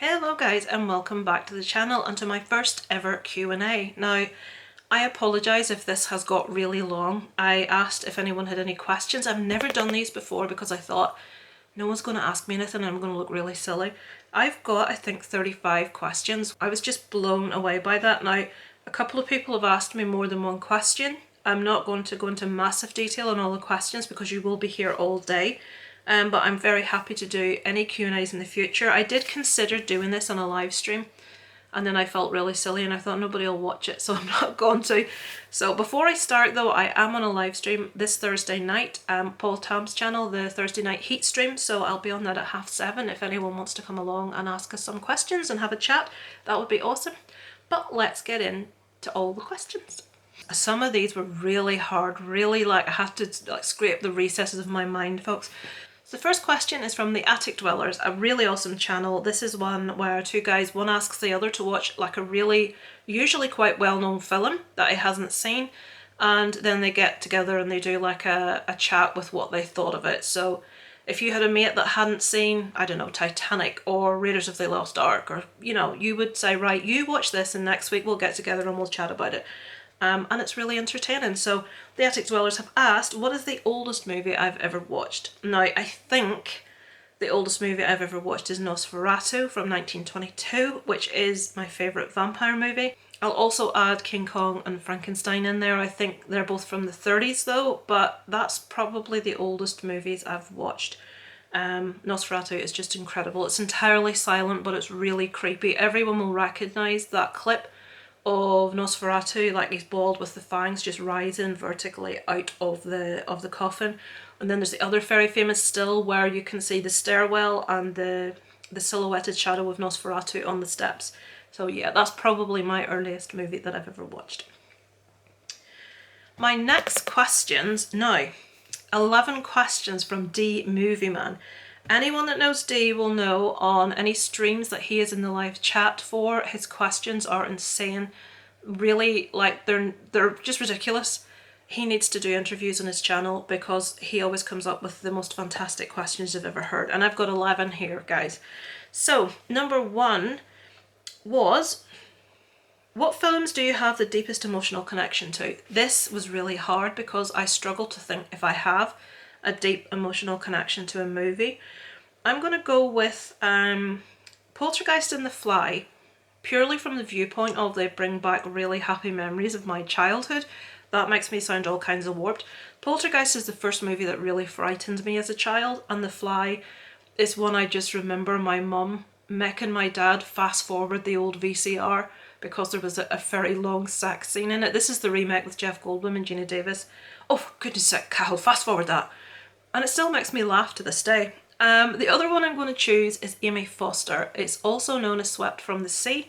Hello guys and welcome back to the channel and to my first ever Q&A. Now, I apologise if this has got really long. I asked if anyone had any questions. I've never done these before because I thought no one's going to ask me anything and I'm going to look really silly. I've got, I think, 35 questions. I was just blown away by that. Now, a couple of people have asked me more than one question. I'm not going to go into massive detail on all the questions because you will be here all day. But I'm very happy to do any Q&As in the future. I did consider doing this on a live stream and then I felt really silly and I thought nobody will watch it, so I'm not going to. So before I start though, I am on a live stream this Thursday night, Paul Tom's channel, the Thursday night heat stream, so I'll be on that at 7:30 if anyone wants to come along and ask us some questions and have a chat. That would be awesome. But let's get into all the questions. Some of these were really hard, really I had to scrape the recesses of my mind, folks. So the first question is from the Attic Dwellers, a really awesome channel. This is one where two guys, one asks the other to watch a really, usually quite well-known film that he hasn't seen, and then they get together and they do a chat with what they thought of it. So if you had a mate that hadn't seen, I don't know, Titanic or Raiders of the Lost Ark, or you would say, right, you watch this and next week we'll get together and we'll chat about it. And it's really entertaining. So the Attic Dwellers have asked, what is the oldest movie I've ever watched? Now, I think the oldest movie I've ever watched is Nosferatu from 1922, which is my favourite vampire movie. I'll also add King Kong and Frankenstein in there. I think they're both from the 30s though, but that's probably the oldest movies I've watched. Nosferatu is just incredible. It's entirely silent, but it's really creepy. Everyone will recognise that clip of Nosferatu, he's bald with the fangs just rising vertically out of the coffin. And then there's the other very famous still where you can see the stairwell and the silhouetted shadow of Nosferatu on the steps. So yeah, that's probably my earliest movie that I've ever watched. My next questions now, 11 questions from D Movie Man. Anyone that knows D will know on any streams that he is in the live chat for, his questions are insane. Really, they're just ridiculous. He needs to do interviews on his channel because he always comes up with the most fantastic questions I've ever heard. And I've got 11 here, guys. So, number 1 was, what films do you have the deepest emotional connection to? This was really hard because I struggle to think if I have a deep emotional connection to a movie. I'm going to go with Poltergeist and The Fly, purely from the viewpoint of they bring back really happy memories of my childhood. That makes me sound all kinds of warped. Poltergeist is the first movie that really frightened me as a child, and The Fly is one I just remember my mum making my dad fast forward the old VCR because there was a very long sex scene in it. This is the remake with Jeff Goldblum and Gina Davis. Oh, goodness sake, Cal, fast forward that. And it still makes me laugh to this day. The other one I'm going to choose is Amy Foster. It's also known as Swept from the Sea.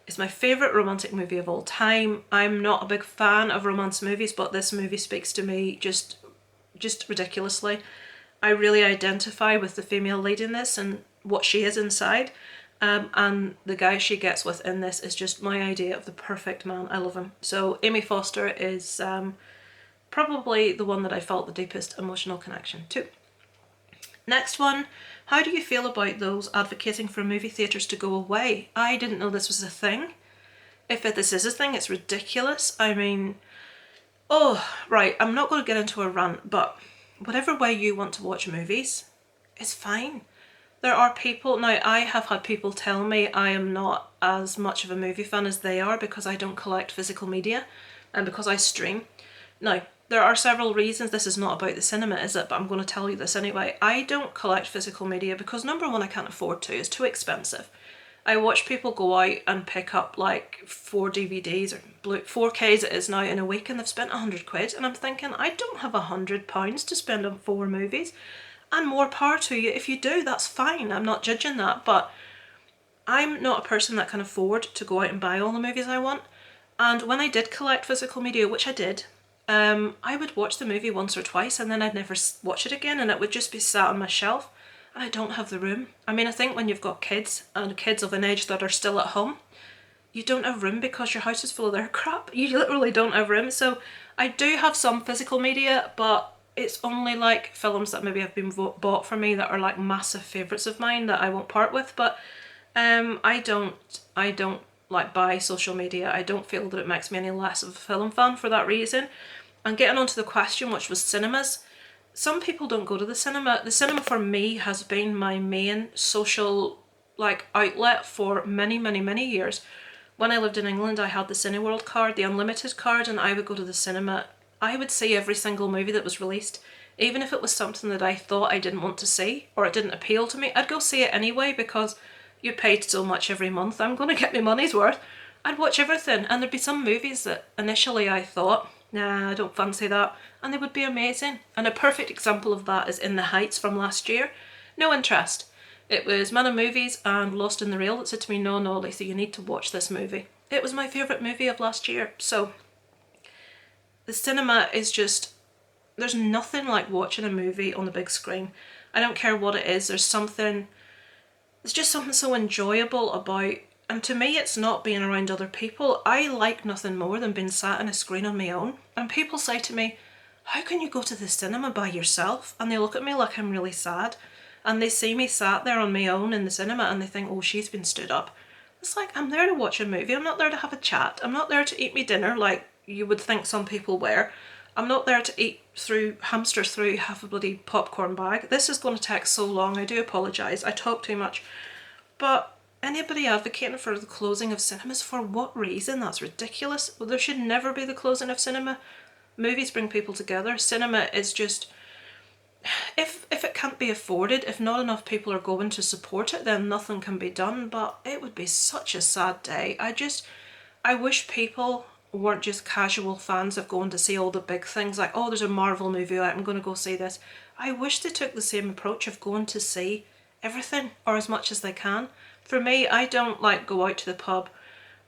It's my favourite romantic movie of all time. I'm not a big fan of romance movies, but this movie speaks to me just ridiculously. I really identify with the female lead in this and what she is inside. And the guy she gets with in this is just my idea of the perfect man. I love him. So Amy Foster is probably the one that I felt the deepest emotional connection to. Next one, how do you feel about those advocating for movie theatres to go away? I didn't know this was a thing. If this is a thing, it's ridiculous. I mean, oh, right, I'm not going to get into a rant, but whatever way you want to watch movies is fine. There are people, now I have had people tell me I am not as much of a movie fan as they are because I don't collect physical media and because I stream. Now, there are several reasons. This is not about the cinema, is it? But I'm going to tell you this anyway. I don't collect physical media because number one, I can't afford to. It's too expensive. I watch people go out and pick up 4 DVDs or 4Ks it is now in a week and they've spent £100 and I'm thinking I don't have £100 to spend on 4 movies, and more power to you if you do, that's fine. I'm not judging that, but I'm not a person that can afford to go out and buy all the movies I want. And when I did collect physical media, which I did, I would watch the movie once or twice and then I'd never watch it again and it would just be sat on my shelf and I don't have the room. I mean, I think when you've got kids and kids of an age that are still at home, you don't have room because your house is full of their crap. You literally don't have room. So I do have some physical media, but it's only films that maybe have been bought for me that are massive favourites of mine that I won't part with. But I don't like buy social media. I don't feel that it makes me any less of a film fan for that reason. And getting on to the question, which was cinemas. Some people don't go to the cinema. The cinema for me has been my main social outlet for many, many, many years. When I lived in England, I had the Cineworld card, the unlimited card, and I would go to the cinema. I would see every single movie that was released. Even if it was something that I thought I didn't want to see or it didn't appeal to me, I'd go see it anyway because you paid so much every month. I'm going to get my money's worth. I'd watch everything, and there'd be some movies that initially I thought, nah, I don't fancy that, and they would be amazing. And a perfect example of that is In the Heights from last year. No interest. It was Man of Movies and Lost in the Rail that said to me, no, no, Lisa, you need to watch this movie. It was my favourite movie of last year. So the cinema is just, there's nothing like watching a movie on the big screen. I don't care what it is, there's just something so enjoyable about, and to me it's not being around other people. I like nothing more than being sat in a screen on my own. And people say to me, how can you go to the cinema by yourself? And they look at me like I'm really sad. And they see me sat there on my own in the cinema and they think, oh, she's been stood up. It's like, I'm there to watch a movie. I'm not there to have a chat. I'm not there to eat me dinner like you would think some people were. I'm not there to eat hamster through half a bloody popcorn bag. This is going to take so long. I do apologise. I talk too much. But anybody advocating for the closing of cinemas, for what reason? That's ridiculous. Well, there should never be the closing of cinema. Movies bring people together. Cinema is just, if it can't be afforded, if not enough people are going to support it, then nothing can be done. But it would be such a sad day. I wish people weren't just casual fans of going to see all the big things like, oh, there's a Marvel movie out, I'm going to go see this. I wish they took the same approach of going to see everything or as much as they can. For me, I don't like go out to the pub.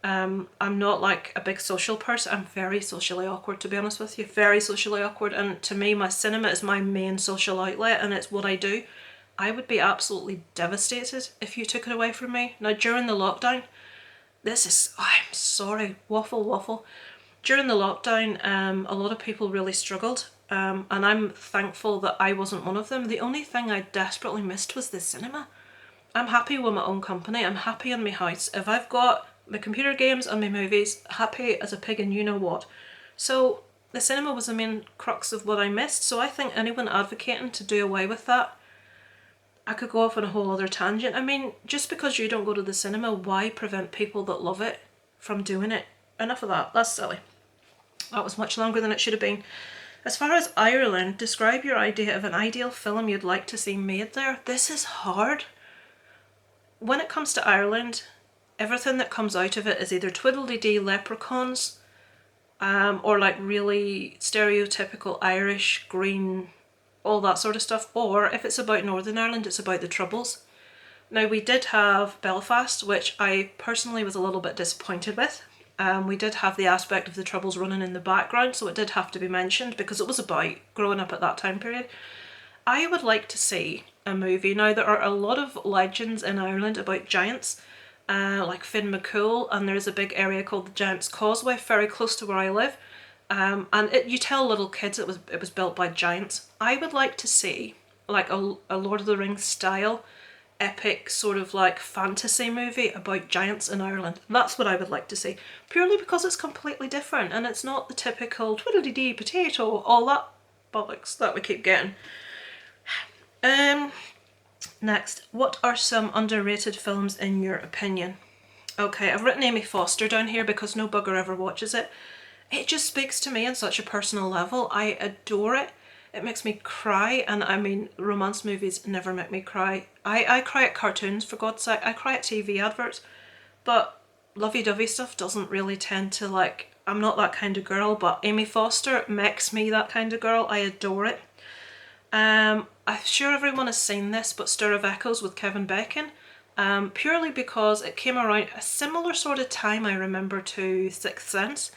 I'm not like a big social person. I'm very socially awkward, to be honest with you. Very socially awkward. And to me, my cinema is my main social outlet and it's what I do. I would be absolutely devastated if you took it away from me. Now, during the lockdown, I'm sorry, waffle. During the lockdown, a lot of people really struggled. And I'm thankful that I wasn't one of them. The only thing I desperately missed was the cinema. I'm happy with my own company. I'm happy in my house. If I've got my computer games and my movies, happy as a pig and you know what. So the cinema was the main crux of what I missed. So I think anyone advocating to do away with that, I could go off on a whole other tangent. I mean, just because you don't go to the cinema, why prevent people that love it from doing it? Enough of that. That's silly. That was much longer than it should have been. As far as Ireland, describe your idea of an ideal film you'd like to see made there. This is hard. When it comes to Ireland, everything that comes out of it is either twiddly-dee leprechauns or like really stereotypical Irish, green, all that sort of stuff. Or if it's about Northern Ireland, it's about the Troubles. Now, we did have Belfast, which I personally was a little bit disappointed with. We did have the aspect of the Troubles running in the background, so it did have to be mentioned because it was about growing up at that time period. I would like to see a movie. Now, there are a lot of legends in Ireland about giants, like Finn McCool, and there's a big area called the Giant's Causeway, very close to where I live. And you tell little kids it was built by giants. I would like to see like a Lord of the Rings style epic sort of like fantasy movie about giants in Ireland. That's what I would like to see, purely because it's completely different and it's not the typical twiddly-dee potato, all that bollocks that we keep getting. Next, what are some underrated films in your opinion? Okay, I've written Amy Foster down here because no bugger ever watches it. It just speaks to me on such a personal level. I adore it. It makes me cry, and I mean, romance movies never make me cry. I cry at cartoons, for God's sake. I cry at TV adverts, but lovey-dovey stuff doesn't really tend to, like, I'm not that kind of girl, but Amy Foster makes me that kind of girl. I adore it. I'm sure everyone has seen this, but Stir of Echoes with Kevin Bacon, purely because it came around a similar sort of time, I remember, to Sixth Sense.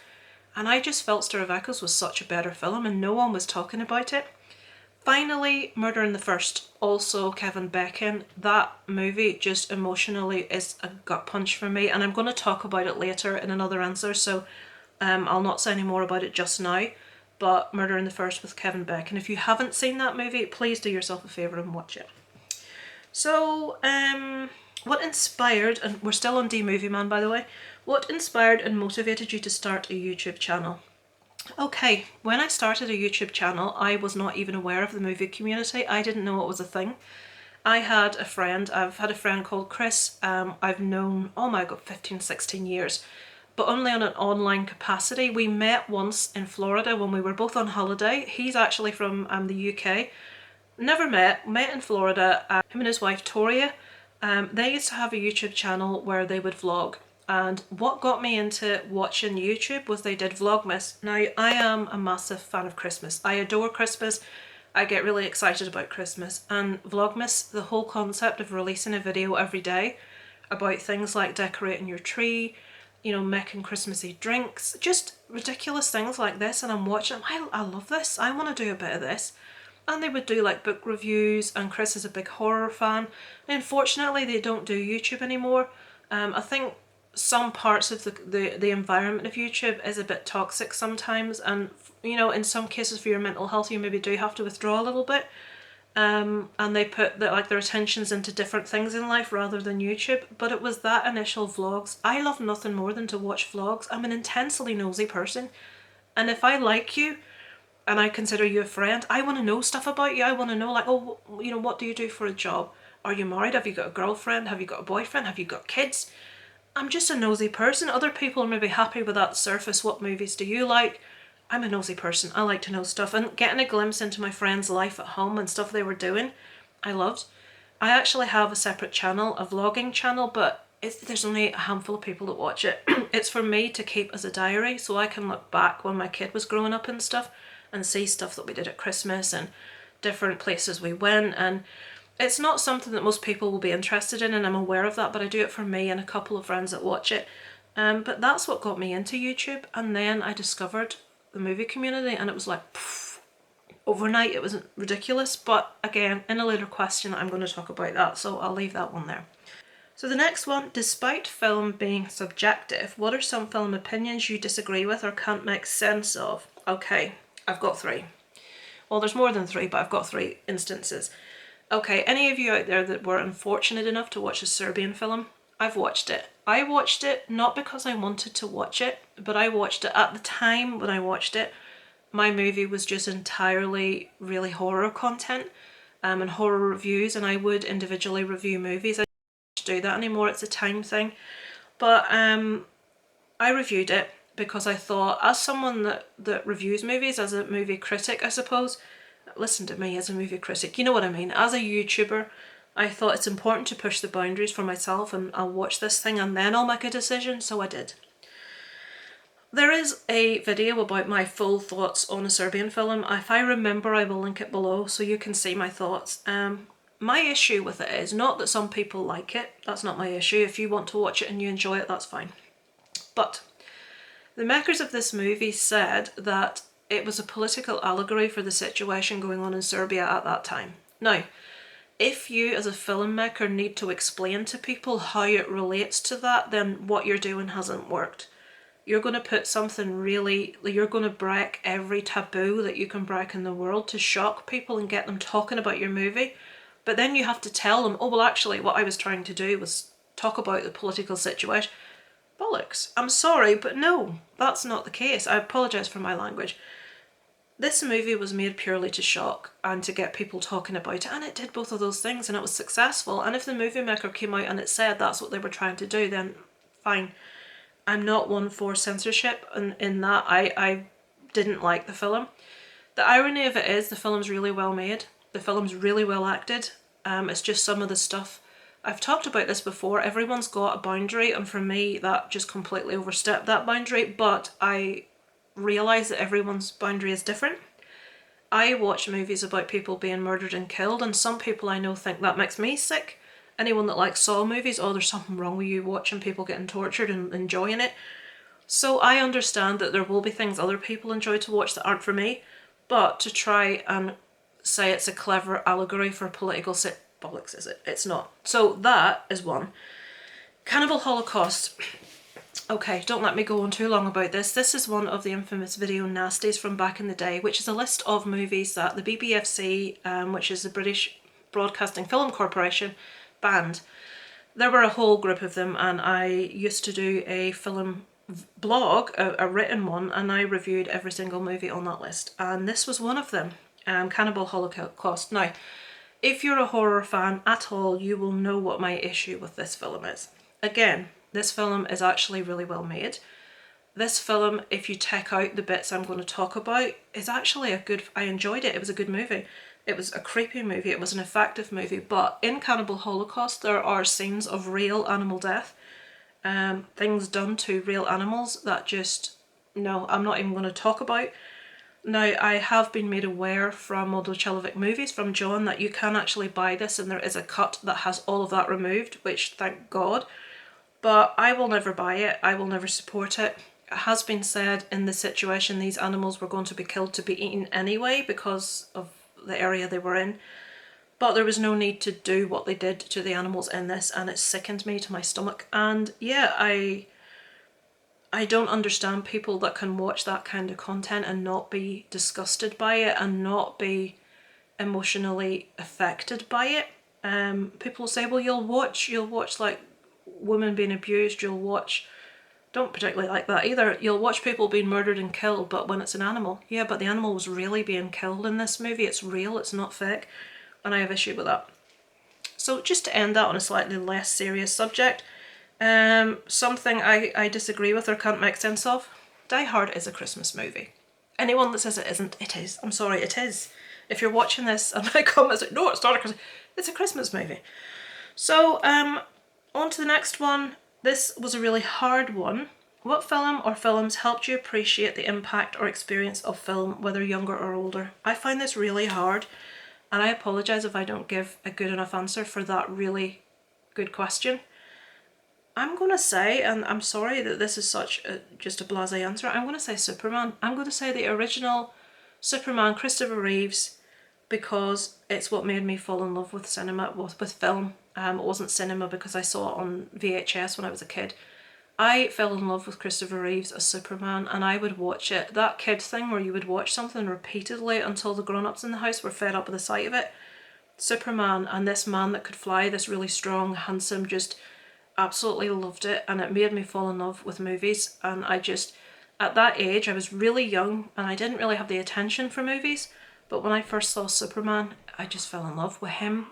And I just felt Stir of Echoes was such a better film and no one was talking about it. Finally, Murder in the First, also Kevin Bacon. That movie just emotionally is a gut punch for me, and I'm going to talk about it later in another answer, so I'll not say any more about it just now. But Murder in the First with Kevin Bacon. If you haven't seen that movie, please do yourself a favour and watch it. So, What inspired, and we're still on D Movie Man by the way, what inspired and motivated you to start a YouTube channel? Okay, when I started a YouTube channel, I was not even aware of the movie community. I didn't know it was a thing. I've had a friend called Chris, I've known, oh my god, 15, 16 years, but only on an online capacity. We met once in Florida when we were both on holiday. He's actually from the UK. Never met in Florida. Him and his wife Toria, they used to have a YouTube channel where they would vlog. And what got me into watching YouTube was they did Vlogmas. Now, I am a massive fan of Christmas. I adore Christmas. I get really excited about Christmas. And Vlogmas, the whole concept of releasing a video every day about things like decorating your tree, you know, making Christmassy drinks, just ridiculous things like this. And I'm watching them. I love this. I want to do a bit of this. And they would do like book reviews, and Chris is a big horror fan. Unfortunately, they don't do YouTube anymore. I think some parts of the environment of YouTube is a bit toxic sometimes, and you know, in some cases for your mental health you maybe do have to withdraw a little bit, and they put their attentions into different things in life rather than YouTube. But it was that initial vlogs. I love nothing more than to watch vlogs. I'm an intensely nosy person, and if I like you and I consider you a friend, I want to know stuff about you. I want to know, like, oh, you know, what do you do for a job? Are you married? Have you got a girlfriend? Have you got a boyfriend? Have you got kids? I'm just a nosy person. Other people are maybe happy with that surface. What movies do you like? I'm a nosy person. I like to know stuff, and getting a glimpse into my friend's life at home and stuff they were doing, I loved. I actually have a separate channel, a vlogging channel, but there's only a handful of people that watch it. It's for me to keep as a diary, so I can look back when my kid was growing up and stuff and see stuff that we did at Christmas and different places we went. And it's not something that most people will be interested in, and I'm aware of that, but I do it for me and a couple of friends that watch it. But that's what got me into YouTube, and then I discovered the movie community, and it was like, poof, overnight. It was ridiculous. But again, in a later question I'm going to talk about that, so I'll leave that one there. So the next one, despite film being subjective, what are some film opinions you disagree with or can't make sense of? Okay, I've got three. Well, there's more than three, but I've got three instances. Okay, any of you out there that were unfortunate enough to watch a Serbian film, I've watched it. I watched it not because I wanted to watch it, but I watched it at the time when I watched it. My movie was just entirely really horror content and horror reviews, and I would individually review movies. I don't do that anymore, it's a time thing. But I reviewed it because I thought, as someone that reviews movies, as a movie critic I suppose, listen to me, as a movie critic, you know what I mean, as a YouTuber, I thought it's important to push the boundaries for myself, and I'll watch this thing and then I'll make a decision, so I did. There is a video about my full thoughts on a Serbian film. If I remember, I will link it below so you can see my thoughts. My issue with it is not that some people like it, that's not my issue. If you want to watch it and you enjoy it, that's fine. But the makers of this movie said that it was a political allegory for the situation going on in Serbia at that time. Now, if you as a filmmaker need to explain to people how it relates to that, then what you're doing hasn't worked. You're going to put something you're going to break every taboo that you can break in the world to shock people and get them talking about your movie. But then you have to tell them, oh, well, actually, what I was trying to do was talk about the political situation. Bollocks. I'm sorry, but no, that's not the case. I apologise for my language. This movie was made purely to shock and to get people talking about it, and it did both of those things, and it was successful. And if the movie maker came out and it said that's what they were trying to do, then fine. I'm not one for censorship in that I didn't like the film. The irony of it is the film's really well made. The film's really well acted. It's just some of the stuff. I've talked about this before. Everyone's got a boundary, and for me that just completely overstepped that boundary, but I realise that everyone's boundary is different. I watch movies about people being murdered and killed, and some people I know think that makes me sick. Anyone that likes Saw movies, oh, there's something wrong with you watching people getting tortured and enjoying it. So I understand that there will be things other people enjoy to watch that aren't for me, but to try and say it's a clever allegory for political bollocks, is it? It's not. So that is one. Cannibal Holocaust. Okay, don't let me go on too long about this. This is one of the infamous video nasties from back in the day, which is a list of movies that the BBFC, which is the British Broadcasting Film Corporation, banned. there were a whole group of them, and I used to do a film blog, a written one, and I reviewed every single movie on that list, and this was one of them, Cannibal Holocaust. Now, if you're a horror fan at all, you will know what my issue with this film is. Again, this film is actually really well made. This film, if you take out the bits I'm going to talk about, is actually I enjoyed it. It was a good movie. It was a creepy movie. It was an effective movie. But in Cannibal Holocaust, there are scenes of real animal death. Things done to real animals that just, no, I'm not even going to talk about. Now, I have been made aware from Modocelovic Movies, from John, that you can actually buy this and there is a cut that has all of that removed, which thank God. But I will never buy it. I will never support it. It has been said in this situation these animals were going to be killed to be eaten anyway because of the area they were in. But there was no need to do what they did to the animals in this, and it sickened me to my stomach. And yeah, I don't understand people that can watch that kind of content and not be disgusted by it and not be emotionally affected by it. People say, well, you'll watch like women being abused, you'll watch, don't particularly like that either, you'll watch people being murdered and killed, but when it's an animal, yeah, but the animal was really being killed in this movie, it's real, it's not fake, and I have issue with that. So just to end that on a slightly less serious subject, something I disagree with or can't make sense of, Die Hard is a Christmas movie. Anyone that says it isn't, it is. I'm sorry, it is. If you're watching this and my comments like, no, it's not a Christmas, it's a Christmas movie. So, on to the next one. This was a really hard one. What film or films helped you appreciate the impact or experience of film, whether younger or older? I find this really hard, and I apologise if I don't give a good enough answer for that really good question. I'm going to say, and I'm sorry that this is just a blasé answer, I'm going to say Superman. I'm going to say the original Superman, Christopher Reeves, because it's what made me fall in love with cinema, with film. It wasn't cinema because I saw it on VHS when I was a kid. I fell in love with Christopher Reeves as Superman, and I would watch it. That kid thing where you would watch something repeatedly until the grown-ups in the house were fed up with the sight of it. Superman and this man that could fly, this really strong, handsome, just absolutely loved it, and it made me fall in love with movies. And I just, at that age, I was really young and I didn't really have the attention for movies, but when I first saw Superman, I just fell in love with him.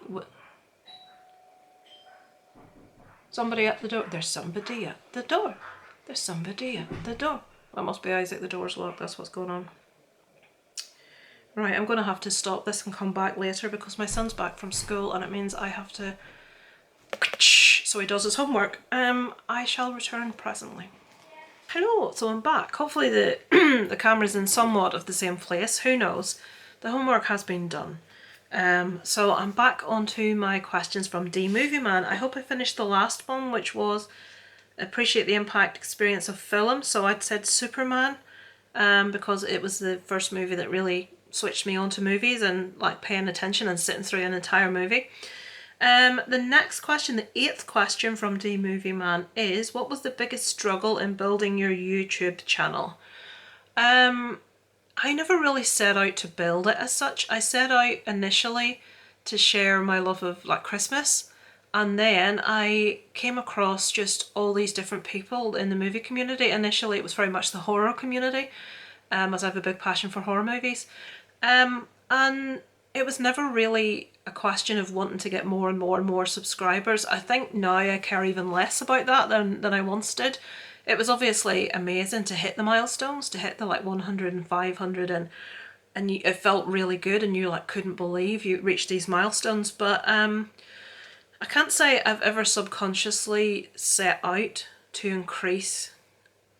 Somebody at the door. There's somebody at the door. There's somebody at the door. That must be Isaac, the door's locked, that's what's going on. Right, I'm going to have to stop this and come back later because my son's back from school and it means I have to, so he does his homework. I shall return presently. Hello, so I'm back. Hopefully the the camera's in somewhat of the same place, who knows. The homework has been done. So I'm back onto my questions from D Movie Man. I hope I finished the last one, which was appreciate the impact experience of film. So I'd said Superman, because it was the first movie that really switched me on to movies and like paying attention and sitting through an entire movie. The next question, the 8th question from D Movie Man is, what was the biggest struggle in building your YouTube channel? I never really set out to build it as such. I set out initially to share my love of like Christmas, and then I came across just all these different people in the movie community. Initially it was very much the horror community, as I have a big passion for horror movies, and it was never really a question of wanting to get more and more and more subscribers. I think now I care even less about that than I once did. It was obviously amazing to hit the milestones, to hit the like 100 and 500, and it felt really good, and you like couldn't believe you reached these milestones. But I can't say I've ever subconsciously set out to increase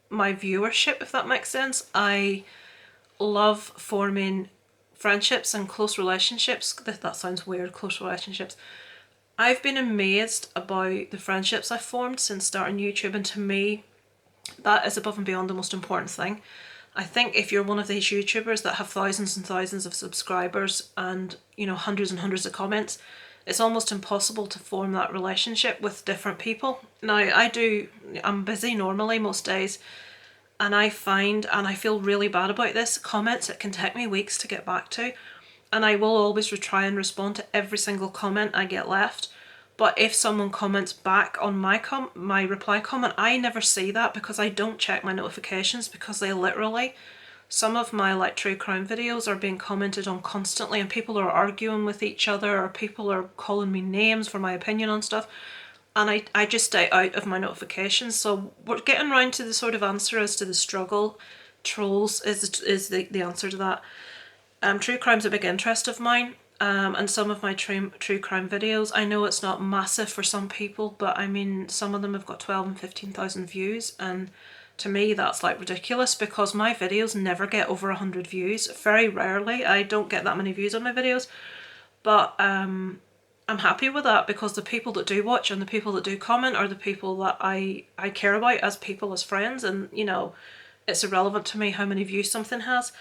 my viewership, if that makes sense. I love forming friendships and close relationships. That sounds weird, close relationships. I've been amazed about the friendships I've formed since starting YouTube, and to me, that is above and beyond the most important thing. I think if you're one of these YouTubers that have thousands and thousands of subscribers and, you know, hundreds and hundreds of comments, it's almost impossible to form that relationship with different people. Now, I'm busy normally most days, and I find, and I feel really bad about this, comments it can take me weeks to get back to, and I will always try and respond to every single comment I get left. But if someone comments back on my reply comment, I never see that because I don't check my notifications, because they literally, some of my like true crime videos are being commented on constantly, and people are arguing with each other, or people are calling me names for my opinion on stuff, and I just stay out of my notifications. So we're getting round to the sort of answer as to the struggle. Trolls is the answer to that. True crime's a big interest of mine, and some of my true crime videos, I know it's not massive for some people, but I mean, some of them have got 12 and 15,000 views, and to me that's like ridiculous, because my videos never get over 100 views. Very rarely. I don't get that many views on my videos, but I'm happy with that, because the people that do watch and the people that do comment are the people that I care about as people, as friends, and you know, it's irrelevant to me how many views something has.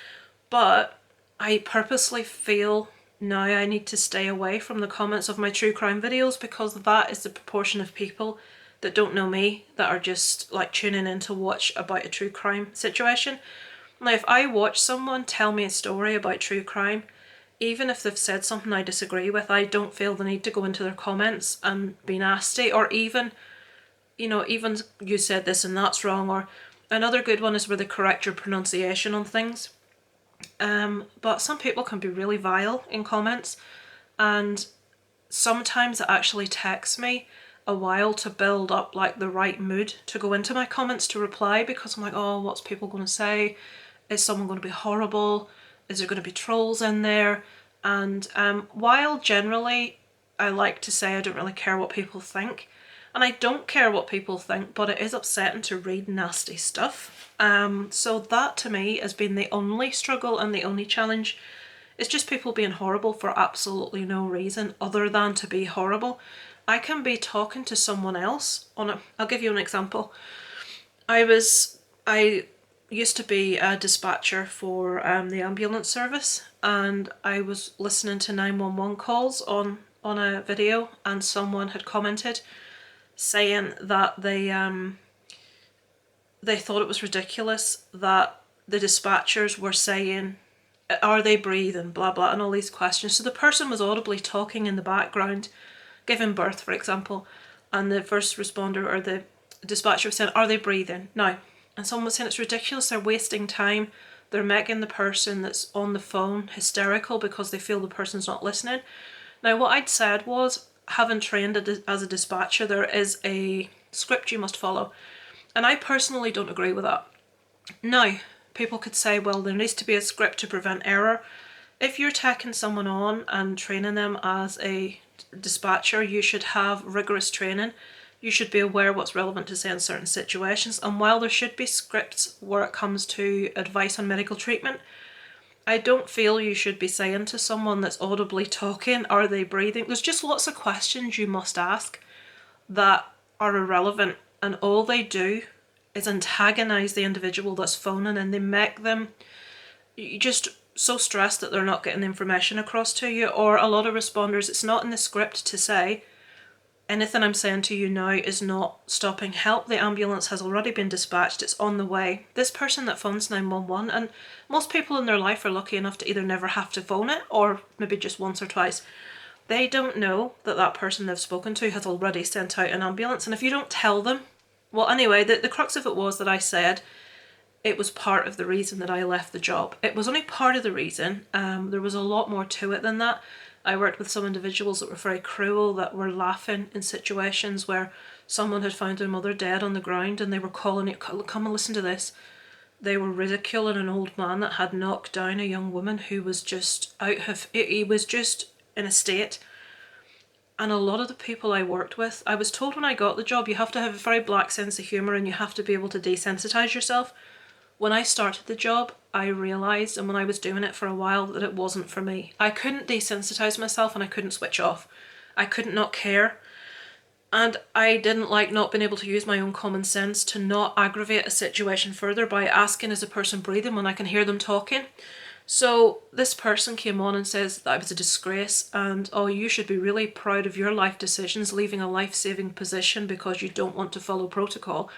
But I purposely feel now I need to stay away from the comments of my true crime videos, because that is the proportion of people that don't know me, that are just like tuning in to watch about a true crime situation. Now, if I watch someone tell me a story about true crime, even if they've said something I disagree with, I don't feel the need to go into their comments and be nasty, or even, you know, even you said this and that's wrong, or another good one is where they correct your pronunciation on things. But some people can be really vile in comments, and sometimes it actually takes me a while to build up like the right mood to go into my comments to reply, because I'm like, oh, what's people going to say? Is someone going to be horrible? Is there going to be trolls in there? And while generally I like to say I don't really care what people think, and I don't care what people think, but it is upsetting to read nasty stuff. So that to me has been the only struggle and the only challenge. It's just people being horrible for absolutely no reason other than to be horrible. I can be talking to someone else on a, I'll give you an example. I used to be a dispatcher for the ambulance service, and I was listening to 911 calls on a video, and someone had commented saying that they thought it was ridiculous that the dispatchers were saying, are they breathing, blah blah, and all these questions. So the person was audibly talking in the background, giving birth for example, and the first responder or the dispatcher was saying, are they breathing now? And someone was saying it's ridiculous, they're wasting time, they're making the person that's on the phone hysterical because they feel the person's not listening. Now what I'd said was, having trained as a dispatcher, there is a script you must follow, and I personally don't agree with that. Now, people could say, well, there needs to be a script to prevent error. If you're taking someone on and training them as a dispatcher, you should have rigorous training. You should be aware what's relevant to say in certain situations. And while there should be scripts where it comes to advice on medical treatment, I don't feel you should be saying to someone that's audibly talking, are they breathing? There's just lots of questions you must ask that are irrelevant, and all they do is antagonise the individual that's phoning, and they make them just so stressed that they're not getting the information across to you. Or a lot of responders, it's not in the script to say, anything I'm saying to you now is not stopping help. The ambulance has already been dispatched. It's on the way. This person that phones 911, and most people in their life are lucky enough to either never have to phone it or maybe just once or twice. They don't know that that person they've spoken to has already sent out an ambulance. And if you don't tell them, well, anyway, the crux of it was that I said it was part of the reason that I left the job. It was only part of the reason. There was a lot more to it than that. I worked with some individuals that were very cruel, that were laughing in situations where someone had found their mother dead on the ground and they were calling it, come and listen to this. They were ridiculing an old man that had knocked down a young woman who was just he was just in a state. And a lot of the people I worked with, I was told when I got the job, you have to have a very black sense of humour and you have to be able to desensitise yourself. When I started the job, I realised, and when I was doing it for a while, that it wasn't for me. I couldn't desensitise myself and I couldn't switch off. I couldn't not care. And I didn't like not being able to use my own common sense to not aggravate a situation further by asking, is a person breathing, when I can hear them talking? So this person came on and says that I was a disgrace, and oh, you should be really proud of your life decisions, leaving a life-saving position because you don't want to follow protocol.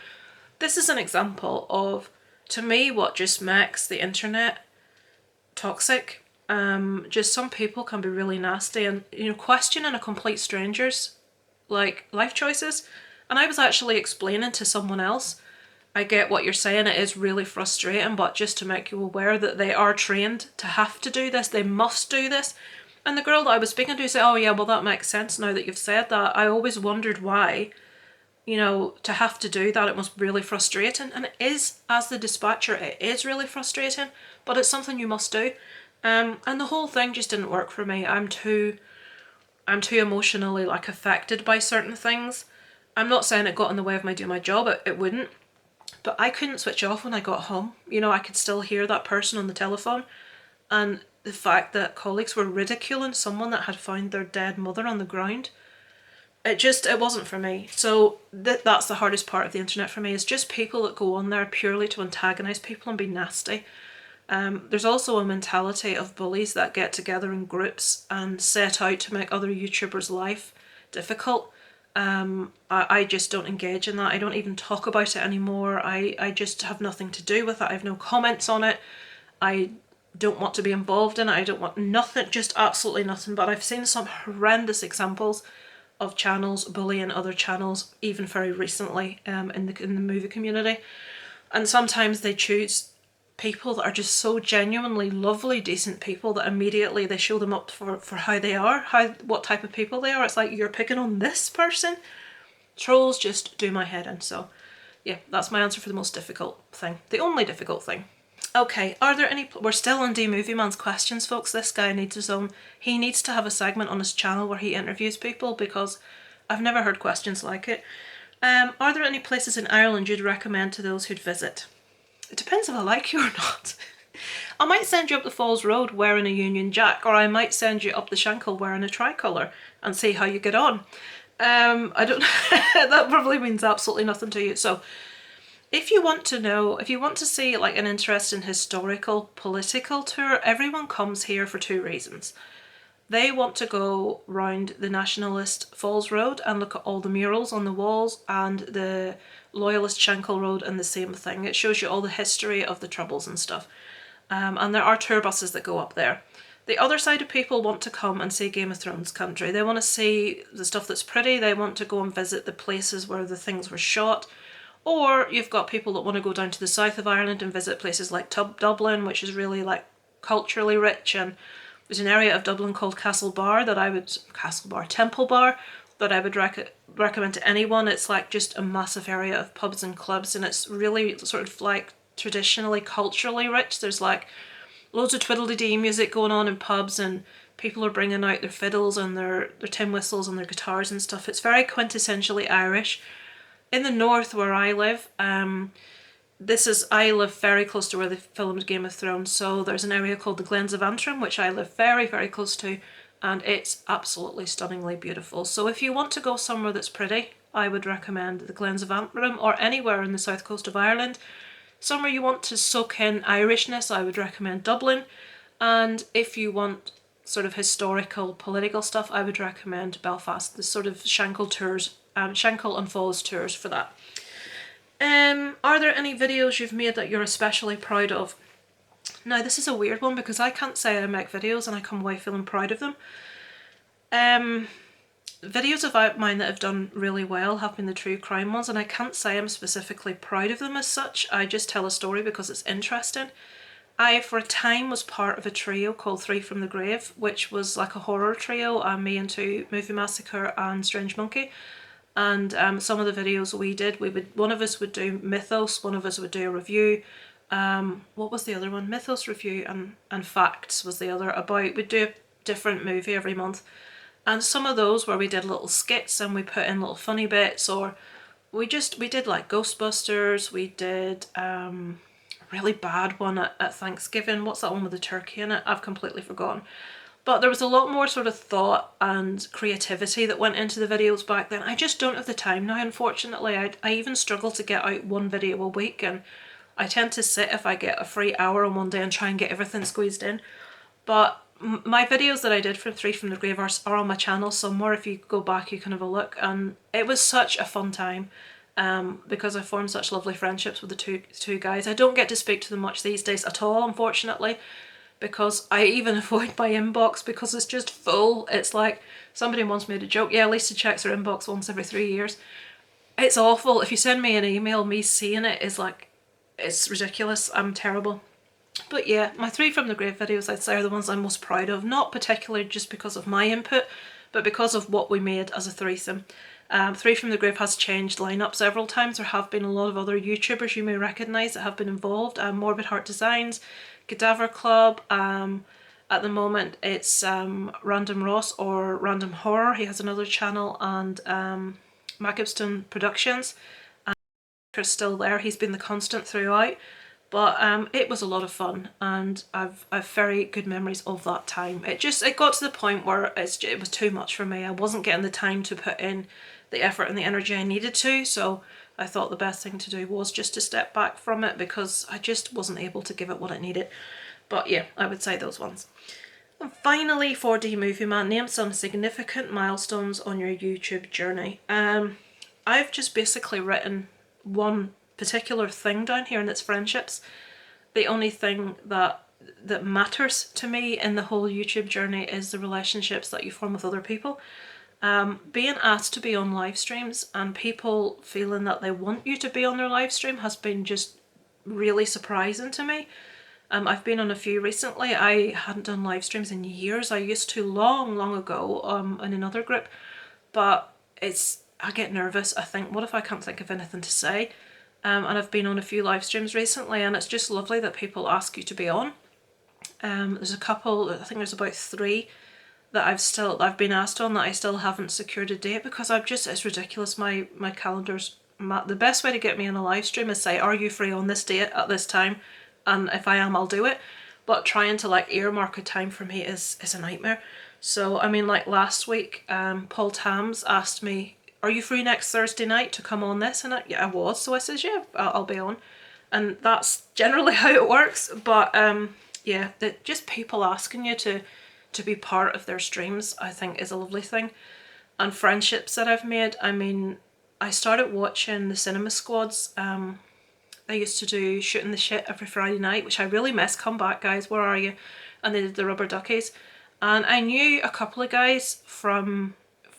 This is an example of, to me, what just makes the internet toxic. Just some people can be really nasty, and you know, questioning a complete stranger's like life choices. And I was actually explaining to someone else, I get what you're saying, it is really frustrating, but just to make you aware that they are trained to have to do this, they must do this. And the girl that I was speaking to said, oh yeah, well that makes sense now that you've said that. I always wondered why, you know, to have to do that, it must be really frustrating. And it is, as the dispatcher, it is really frustrating, but it's something you must do. And the whole thing just didn't work for me. I'm too emotionally like affected by certain things. I'm not saying it got in the way of doing my job, it wouldn't. But I couldn't switch off when I got home. You know, I could still hear that person on the telephone. And the fact that colleagues were ridiculing someone that had found their dead mother on the ground, it wasn't for me. So that's the hardest part of the internet for me, is just people that go on there purely to antagonise people and be nasty. There's also a mentality of bullies that get together in groups and set out to make other YouTubers' life difficult. I just don't engage in that. I don't even talk about it anymore. I just have nothing to do with it. I have no comments on it. I don't want to be involved in it. I don't want nothing, just absolutely nothing. But I've seen some horrendous examples of channels bullying other channels, even very recently, in the movie community. And sometimes they choose people that are just so genuinely lovely, decent people that immediately they show them up for how they are, what type of people they are. It's like, you're picking on this person? Trolls just do my head in. So yeah, that's my answer for the most difficult thing. The only difficult thing. Okay, are there any... We're still on D Movie Man's questions, folks. This guy needs his own... He needs to have a segment on his channel where he interviews people, because I've never heard questions like it. Are there any places in Ireland you'd recommend to those who'd visit? It depends if I like you or not. I might send you up the Falls Road wearing a Union Jack, or I might send you up the Shankill wearing a tricolour and see how you get on. I don't... That probably means absolutely nothing to you. So if you want to know, if you want to see like an interesting historical, political tour, everyone comes here for two reasons. They want to go round the Nationalist Falls Road and look at all the murals on the walls, and the Loyalist Shankill Road and the same thing. It shows you all the history of the Troubles and stuff. And there are tour buses that go up there. The other side of people want to come and see Game of Thrones country. They want to see the stuff that's pretty. They want to go and visit the places where the things were shot. Or you've got people that want to go down to the south of Ireland and visit places like Dublin, which is really like culturally rich, and there's an area of Dublin called Temple Bar that I would recommend to anyone. It's like just a massive area of pubs and clubs, and it's really sort of like traditionally, culturally rich. There's like loads of twiddly-dee music going on in pubs, and people are bringing out their fiddles and their tin whistles and their guitars and stuff. It's very quintessentially Irish. In the north where I live, I live very close to where they filmed Game of Thrones, so there's an area called the Glens of Antrim, which I live very, very close to, and it's absolutely stunningly beautiful. So if you want to go somewhere that's pretty, I would recommend the Glens of Antrim, or anywhere in the south coast of Ireland. Somewhere you want to soak in Irishness, I would recommend Dublin. And if you want sort of historical, political stuff, I would recommend Belfast, the sort of Shankill tours, Shankill and Falls tours for that. Are there any videos you've made that you're especially proud of? Now, this is a weird one because I can't say I make videos and I come away feeling proud of them. Videos of mine that have done really well have been the true crime ones, and I can't say I'm specifically proud of them as such. I just tell a story because it's interesting. I, for a time, was part of a trio called Three from the Grave, which was like a horror trio, me and two, Movie Massacre and Strange Monkey. And some of the videos we did, one of us would do Mythos, one of us would do a review. What was the other one? Mythos, review, and Facts was the other. We'd do a different movie every month. And some of those where we did little skits and we put in little funny bits, or we did like Ghostbusters, we did a really bad one at Thanksgiving. What's that one with the turkey in it? I've completely forgotten. But there was a lot more sort of thought and creativity that went into the videos back then. I just don't have the time now, unfortunately. I even struggle to get out one video a week, and I tend to sit if I get a free hour on one day and try and get everything squeezed in. But my videos that I did for Three from the Grave are on my channel somewhere. If you go back, you can have a look. And it was such a fun time because I formed such lovely friendships with the two guys. I don't get to speak to them much these days at all, unfortunately. because I even avoid my inbox because it's just full. It's like somebody once made a joke, yeah, Lisa checks her inbox once every 3 years. It's awful. If you send me an email, me seeing it is like, it's ridiculous. I'm terrible. But yeah, my 3 from the Grave videos I'd say are the ones I'm most proud of, not particularly just because of my input, but because of what we made as a threesome. 3 from the Grave has changed lineup several times. There have been a lot of other YouTubers you may recognise that have been involved. Morbid Heart Designs, Cadaver Club, at the moment it's Random Ross or Random Horror, he has another channel, and Macabstone Productions. Chris still there, he's been the constant throughout. But it was a lot of fun, and I've very good memories of that time. It got to the point where it was too much for me. I wasn't getting the time to put in the effort and the energy I needed to, so I thought the best thing to do was just to step back from it because I just wasn't able to give it what it needed. But yeah, I would say those ones. And finally, for D Movie Man, name some significant milestones on your YouTube journey. I've just basically written one particular thing down here, and it's friendships. The only thing that matters to me in the whole YouTube journey is the relationships that you form with other people. Being asked to be on live streams and people feeling that they want you to be on their live stream has been just really surprising to me. I've been on a few recently. I hadn't done live streams in years. I used to long ago in another group, but I get nervous. I think, what if I can't think of anything to say? And I've been on a few live streams recently, and it's just lovely that people ask you to be on. There's a couple, I think there's about 3 that I've been asked on that I still haven't secured a date because it's ridiculous. My calendar's the best way to get me on a live stream is say, are you free on this date at this time? And if I am, I'll do it. But trying to like earmark a time for me is a nightmare. So I mean, like last week, Paul Tams asked me, are you free next Thursday night to come on this? And yeah, I was. So I says, yeah, I'll be on. And that's generally how it works. But yeah, just people asking you to be part of their streams, I think is a lovely thing. And friendships that I've made. I mean, I started watching the Cinema Squads. They used to do Shooting the Shit every Friday night, which I really miss. Come back, guys, where are you? And they did the Rubber Duckies. And I knew a couple of guys from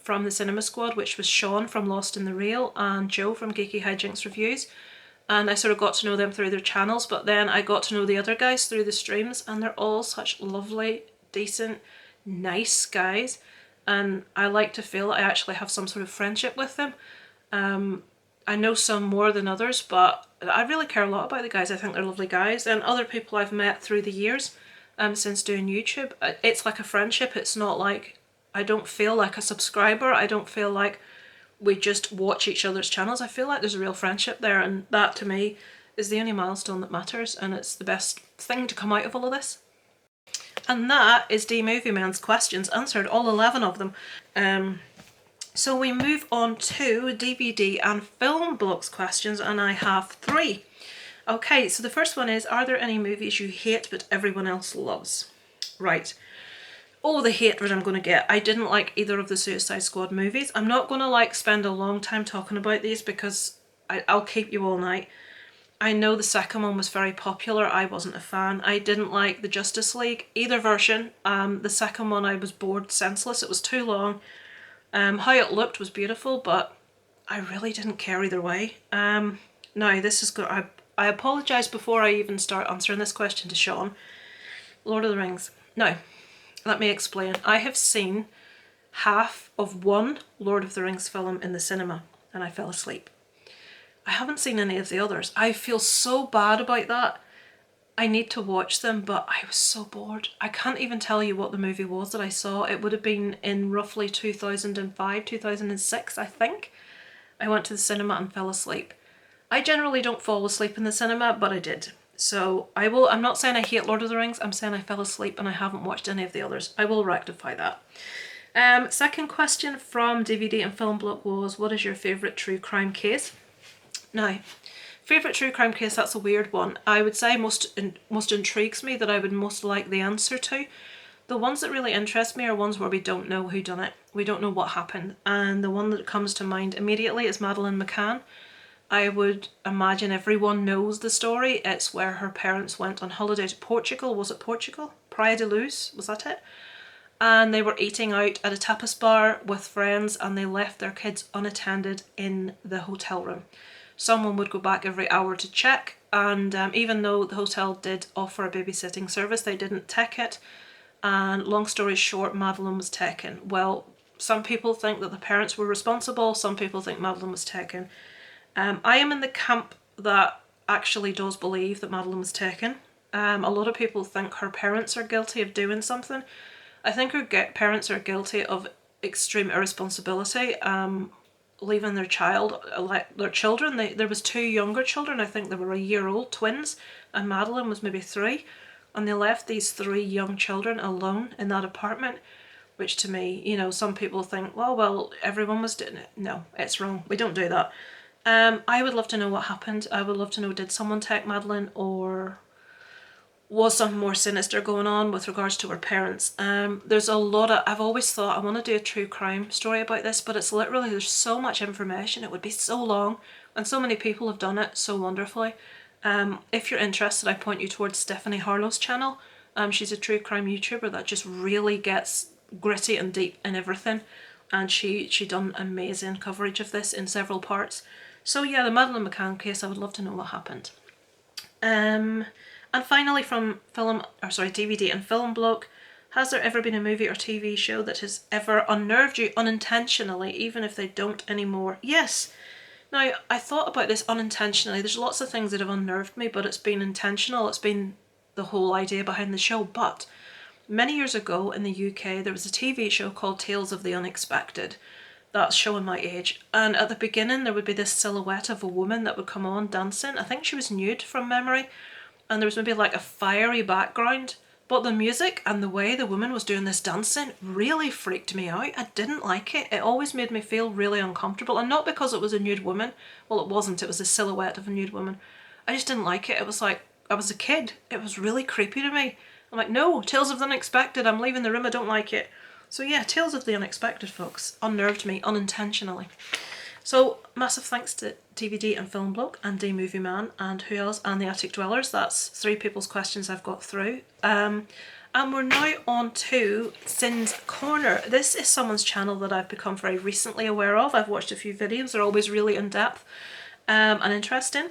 the Cinema Squad, which was Sean from Lost in the Reel and Joe from Geekyjinks Reviews. And I sort of got to know them through their channels, but then I got to know the other guys through the streams, and they're all such lovely, decent, nice guys. And I like to feel I actually have some sort of friendship with them. I know some more than others, but I really care a lot about the guys. I think they're lovely guys. And other people I've met through the years since doing YouTube, it's like a friendship. It's not like, I don't feel like a subscriber. I don't feel like we just watch each other's channels. I feel like there's a real friendship there, and that to me is the only milestone that matters, and it's the best thing to come out of all of this. And that is D Movie Man's questions answered, all 11 of them. So we move on to DVD and film blogs questions, and I have 3. Okay, so the first one is, are there any movies you hate but everyone else loves? Right. Oh, the hatred I'm going to get. I didn't like either of the Suicide Squad movies. I'm not going to like spend a long time talking about these because I'll keep you all night. I know the second one was very popular. I wasn't a fan. I didn't like the Justice League, either version. The second one I was bored senseless. It was too long. How it looked was beautiful, but I really didn't care either way. Now this is good. I apologise before I even start answering this question to Sean. Lord of the Rings. Now, let me explain. I have seen half of one Lord of the Rings film in the cinema and I fell asleep. I haven't seen any of the others. I feel so bad about that. I need to watch them, but I was so bored. I can't even tell you what the movie was that I saw. It would have been in roughly 2005, 2006, I think. I went to the cinema and fell asleep. I generally don't fall asleep in the cinema, but I did. So I'm not saying I hate Lord of the Rings, I'm saying I fell asleep and I haven't watched any of the others. I will rectify that. Second question from DVD and Film Blog was, what is your favourite true crime case? Now, favourite true crime case, that's a weird one. I would say most intrigues me, that I would most like the answer to. The ones that really interest me are ones where we don't know who done it. We don't know what happened. And the one that comes to mind immediately is Madeleine McCann. I would imagine everyone knows the story. It's where her parents went on holiday to Portugal. Was it Portugal? Praia de Luz, was that it? And they were eating out at a tapas bar with friends, and they left their kids unattended in the hotel room. Someone would go back every hour to check, and even though the hotel did offer a babysitting service, they didn't take it. And long story short, Madeline was taken. Well, some people think that the parents were responsible, some people think Madeline was taken. I am in the camp that actually does believe that Madeline was taken. A lot of people think her parents are guilty of doing something. I think her parents are guilty of extreme irresponsibility, leaving their child, like their children. There was 2 younger children, I think they were a year old, twins, and Madeline was maybe 3, and they left these 3 young children alone in that apartment, which to me, you know, some people think, well, everyone was doing it. No, it's wrong. We don't do that. I would love to know what happened. I would love to know, did someone take Madeline, or was something more sinister going on with regards to her parents? There's a lot of, I've always thought I want to do a true crime story about this, but it's literally, there's so much information, it would be so long, and so many people have done it so wonderfully. If you're interested, I point you towards Stephanie Harlow's channel. She's a true crime YouTuber that just really gets gritty and deep in everything, and she done amazing coverage of this in several parts. So yeah, the Madeleine McCann case, I would love to know what happened. And finally, from DVD and Film Bloke, has there ever been a movie or TV show that has ever unnerved you unintentionally, even if they don't anymore? Yes. Now, I thought about this unintentionally. There's lots of things that have unnerved me, but it's been intentional. It's been the whole idea behind the show. But many years ago in the UK, there was a TV show called Tales of the Unexpected. That's showing my age. And at the beginning, there would be this silhouette of a woman that would come on dancing. I think she was nude from memory. And there was maybe like a fiery background. But the music and the way the woman was doing this dancing really freaked me out. I didn't like it. It always made me feel really uncomfortable. And not because it was a nude woman. Well, it wasn't. It was a silhouette of a nude woman. I just didn't like it. It was like, I was a kid. It was really creepy to me. I'm like, no, Tales of the Unexpected. I'm leaving the room. I don't like it. So yeah, Tales of the Unexpected, folks, unnerved me unintentionally. So massive thanks to DVD and Film Bloke and D Movie Man and who else, and the Attic Dwellers. That's 3 people's questions I've got through. And we're now on to Sin's Corner. This is someone's channel that I've become very recently aware of. I've watched a few videos. They're always really in-depth and interesting.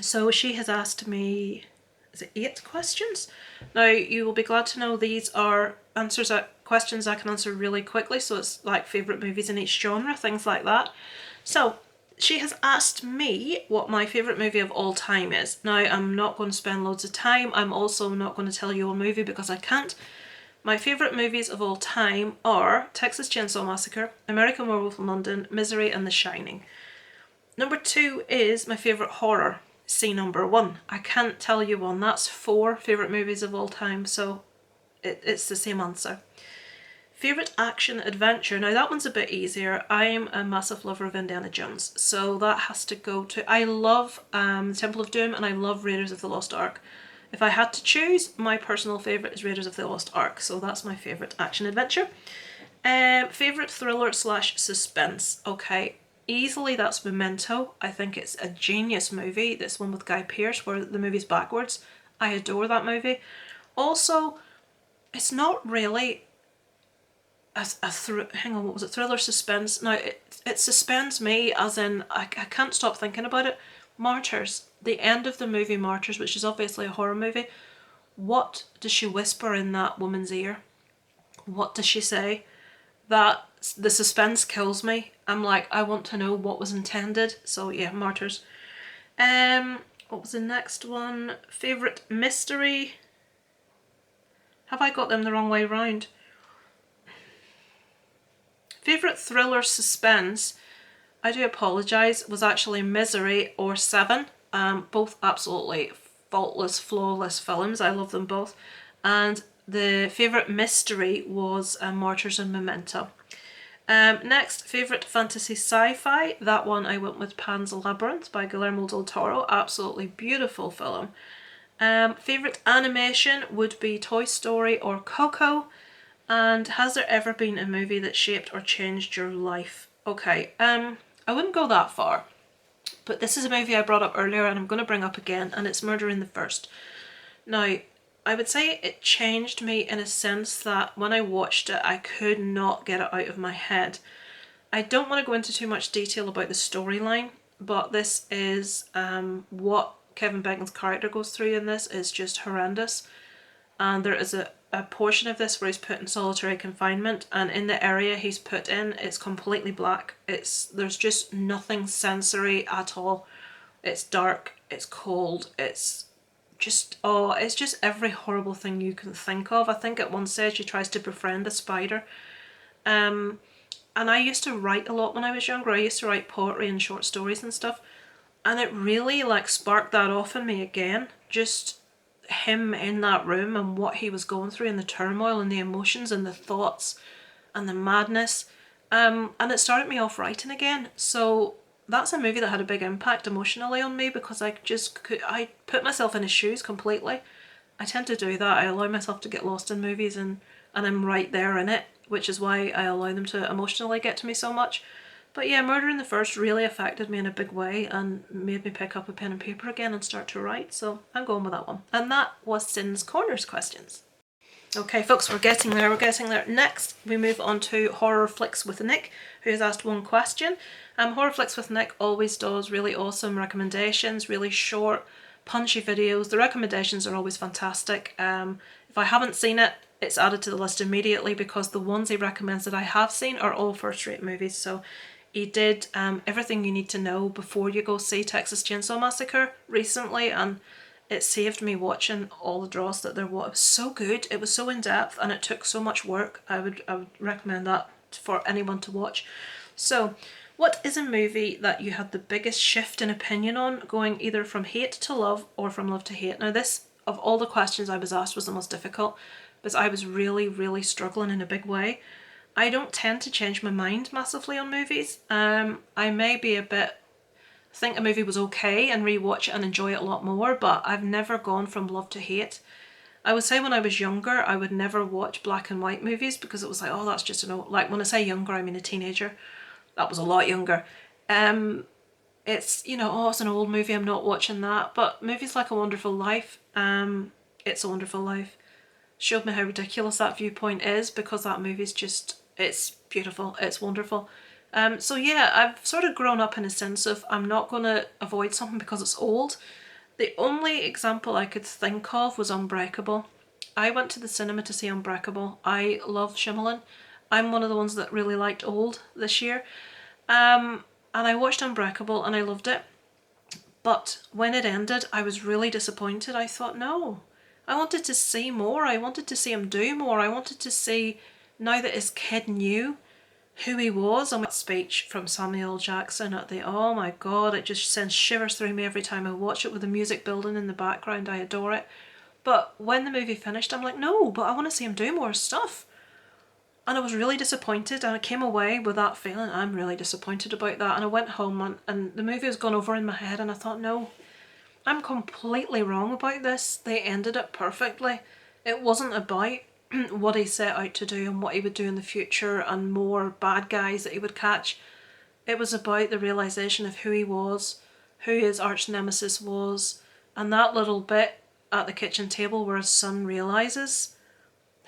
So she has asked me, is it 8 questions? Now, you will be glad to know these are questions I can answer really quickly, so it's like favourite movies in each genre, things like that. So, she has asked me what my favourite movie of all time is. Now, I'm not going to spend loads of time. I'm also not going to tell you a movie because I can't. My favourite movies of all time are Texas Chainsaw Massacre, American Werewolf in London, Misery and The Shining. Number 2 is my favourite horror. See number 1. I can't tell you one. That's 4 favourite movies of all time, so it's the same answer. Favourite action adventure. Now that one's a bit easier. I'm a massive lover of Indiana Jones, so that has to go to... I love Temple of Doom and I love Raiders of the Lost Ark. If I had to choose, my personal favourite is Raiders of the Lost Ark, so that's my favourite action adventure. Favourite thriller / suspense. Okay, easily that's Memento. I think it's a genius movie. This one with Guy Pearce where the movie's backwards. I adore that movie. Also, it's not really thriller suspense. Now it suspends me, as in I can't stop thinking about it. Martyrs, the end of the movie Martyrs, which is obviously a horror movie. What does she whisper in that woman's ear? What does she say? That the suspense kills me. I'm like, I want to know what was intended. So yeah, Martyrs. What was the next one? Favourite mystery. Have I got them the wrong way round? Favourite thriller suspense, I do apologise, was actually Misery or Seven. Both absolutely faultless, flawless films. I love them both. And the favourite mystery was Martyrs and Memento. Next, favourite fantasy sci-fi. That one I went with Pan's Labyrinth by Guillermo del Toro. Absolutely beautiful film. Favourite animation would be Toy Story or Coco. And has there ever been a movie that shaped or changed your life? Okay, I wouldn't go that far. But this is a movie I brought up earlier and I'm going to bring up again, and it's Murder in the First. Now, I would say it changed me in a sense that when I watched it, I could not get it out of my head. I don't want to go into too much detail about the storyline, but this is what Kevin Bacon's character goes through in this is just horrendous. And there is a portion of this where he's put in solitary confinement, and in the area he's put in, it's completely black. There's just nothing sensory at all. It's dark, it's cold, it's just every horrible thing you can think of. I think at one stage he tries to befriend a spider. And I used to write a lot when I was younger. I used to write poetry and short stories and stuff. And it really like sparked that off in me again. Just him in that room and what he was going through and the turmoil and the emotions and the thoughts and the madness. And it started me off writing again. So that's a movie that had a big impact emotionally on me because I put myself in his shoes completely. I tend to do that. I allow myself to get lost in movies and I'm right there in it, which is why I allow them to emotionally get to me so much. But yeah, Murder in the First really affected me in a big way and made me pick up a pen and paper again and start to write, so I'm going with that one. And that was Sin's Corners questions. Okay folks, we're getting there. Next, we move on to Horror Flicks with Nick, who has asked one question. Horror Flicks with Nick always does really awesome recommendations, really short, punchy videos. The recommendations are always fantastic. If I haven't seen it, it's added to the list immediately because the ones he recommends that I have seen are all first-rate movies. So he did everything you need to know before you go see Texas Chainsaw Massacre recently, and it saved me watching all the draws that there was. It was so good, it was so in-depth, and it took so much work. I would recommend that for anyone to watch. So, what is a movie that you had the biggest shift in opinion on, going either from hate to love or from love to hate? Now this, of all the questions I was asked, was the most difficult because I was really, really struggling in a big way. I don't tend to change my mind massively on movies. I may be think a movie was okay and rewatch it and enjoy it a lot more, but I've never gone from love to hate. I would say when I was younger, I would never watch black and white movies because it was like, oh, that's just an old, like when I say younger, I mean a teenager. That was a lot younger. It's, you know, oh, it's an old movie, I'm not watching that. But movies like A Wonderful Life, It's a Wonderful Life, showed me how ridiculous that viewpoint is because that movie's just, it's beautiful, it's wonderful. So yeah, I've sort of grown up in a sense of I'm not going to avoid something because it's old. The only example I could think of was Unbreakable. I went to the cinema to see Unbreakable. I love Shyamalan. I'm one of the ones that really liked Old this year. And I watched Unbreakable and I loved it. But when it ended, I was really disappointed. I thought, no, I wanted to see more. I wanted to see him do more. I wanted to see, now that his kid knew who he was, and that speech from Samuel L. Jackson at the, oh my god, it just sends shivers through me every time I watch it with the music building in the background. I adore it. But when the movie finished, I'm like, no, but I want to see him do more stuff. And I was really disappointed, and I came away with that feeling, I'm really disappointed about that. And I went home and the movie was gone over in my head, and I thought, no, I'm completely wrong about this. They ended it perfectly. It wasn't about what he set out to do and what he would do in the future and more bad guys that he would catch. It was about the realisation of who he was, who his arch nemesis was, and that little bit at the kitchen table where his son realises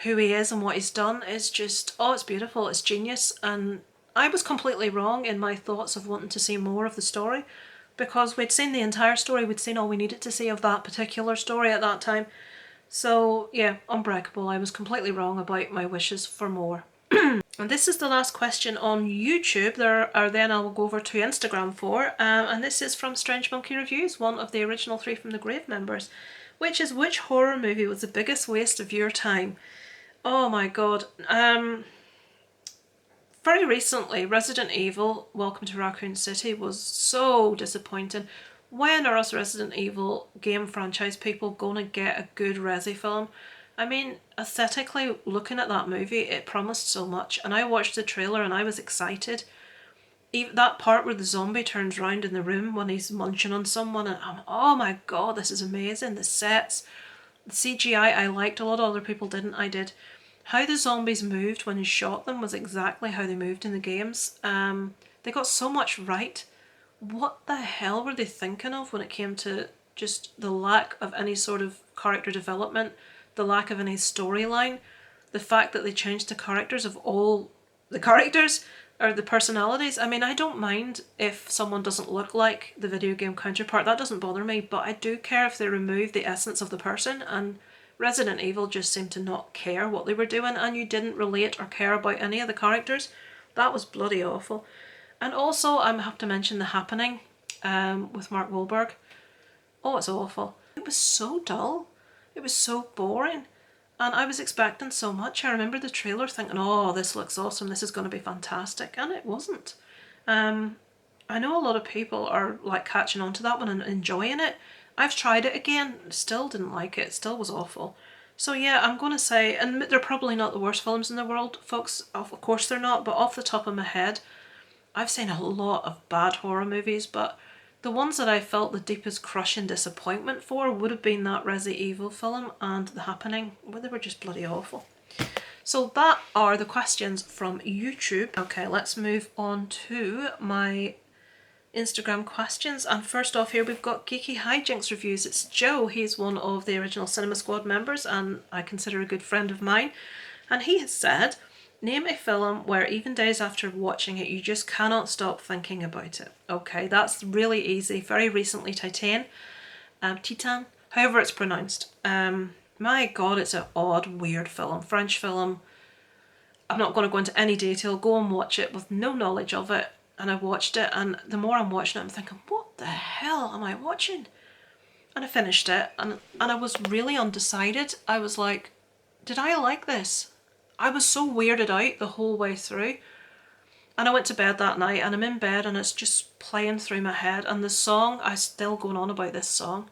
who he is and what he's done is just, oh, it's beautiful, it's genius. And I was completely wrong in my thoughts of wanting to see more of the story because we'd seen the entire story, we'd seen all we needed to see of that particular story at that time. So yeah, Unbreakable, I was completely wrong about my wishes for more. And this is the last question on YouTube. There are then I will go over to Instagram for, and this is from Strange Monkey Reviews, one of the original Three from the Grave members, which is, which horror movie was the biggest waste of your time? Oh my god. Very recently, Resident Evil Welcome to Raccoon City was so disappointing. When are us Resident Evil game franchise people going to get a good Resi film? I mean, aesthetically, looking at that movie, it promised so much, and I watched the trailer and I was excited. Even that part where the zombie turns round in the room when he's munching on someone, and I'm, oh my god, this is amazing. The sets, the CGI I liked a lot, other people didn't, I did. How the zombies moved when you shot them was exactly how they moved in the games. They got so much right. What the hell were they thinking of when it came to just the lack of any sort of character development, the lack of any storyline, the fact that they changed the characters of all the characters, or the personalities. I mean, I don't mind if someone doesn't look like the video game counterpart, that doesn't bother me, but I do care if they remove the essence of the person, and Resident Evil just seemed to not care what they were doing, and you didn't relate or care about any of the characters. That was bloody awful. And also, I have to mention The Happening with Mark Wahlberg. Oh, it's awful. It was so dull. It was so boring. And I was expecting so much. I remember the trailer thinking, oh, this looks awesome, this is going to be fantastic. And it wasn't. I know a lot of people are like catching on to that one and enjoying it. I've tried it again, still didn't like it, still was awful. So yeah, I'm going to say, and they're probably not the worst films in the world, folks, of course they're not, but off the top of my head, I've seen a lot of bad horror movies, but the ones that I felt the deepest crush and disappointment for would have been that Resident Evil film and The Happening, where they were just bloody awful. So that are the questions from YouTube. Okay, let's move on to my Instagram questions. And first off here, we've got Geekyjinks Reviews. It's Joe. He's one of the original Cinema Squad members and I consider a good friend of mine. And he has said, name a film where even days after watching it, you just cannot stop thinking about it. Okay, that's really easy. Very recently, Titan, however it's pronounced. My God, it's an odd, weird film. French film. I'm not going to go into any detail. Go and watch it with no knowledge of it. And I watched it, and the more I'm watching it, I'm thinking, what the hell am I watching? And I finished it, and I was really undecided. I was like, did I like this? I was so weirded out the whole way through. And I went to bed that night, and I'm in bed, and it's just playing through my head. And the song, I'm still going on about this song.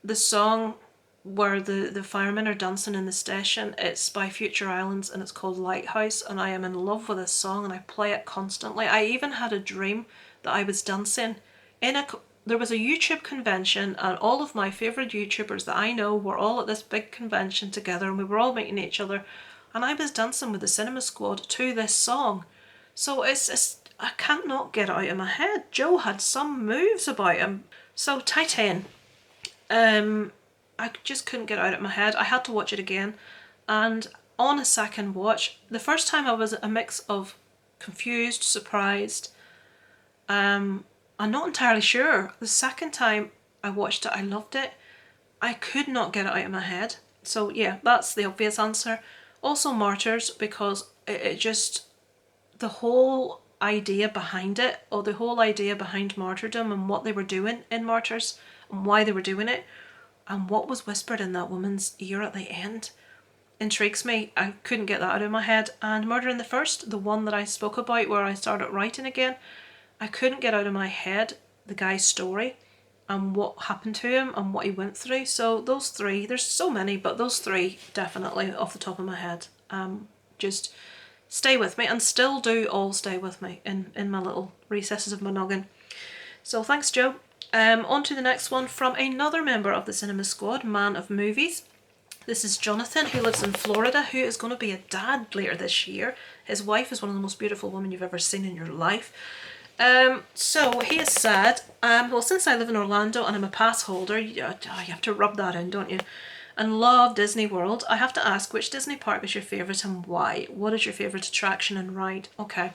The song where the firemen are dancing in the station, it's by Future Islands and it's called Lighthouse, and I am in love with this song and I play it constantly. I even had a dream that I was dancing in there was a YouTube convention and all of my favourite YouTubers that I know were all at this big convention together and we were all meeting each other and I was dancing with the Cinema Squad to this song. So it's I can't not get it out of my head. Joe had some moves about him. So Titan, I just couldn't get it out of my head. I had to watch it again, and on a second watch, the first time I was a mix of confused, surprised, I'm not entirely sure. The second time I watched it, I loved it. I could not get it out of my head. So yeah, that's the obvious answer. Also Martyrs, because it just, the whole idea behind it, or the whole idea behind martyrdom and what they were doing in Martyrs and why they were doing it, and what was whispered in that woman's ear at the end intrigues me. I couldn't get that out of my head. And Murder in the First, the one that I spoke about where I started writing again, I couldn't get out of my head the guy's story and what happened to him and what he went through. So those three, there's so many, but those three definitely off the top of my head. Just stay with me, and still do all stay with me in my little recesses of my noggin. So thanks, Joe. On to the next one from another member of the Cinema Squad, Man of Movies. This is Jonathan, who lives in Florida, who is going to be a dad later this year. His wife is one of the most beautiful women you've ever seen in your life. So he has said, well, since I live in Orlando and I'm a pass holder, you have to rub that in, don't you? And love Disney World, I have to ask, which Disney park is your favourite and why? What is your favourite attraction and ride? Okay,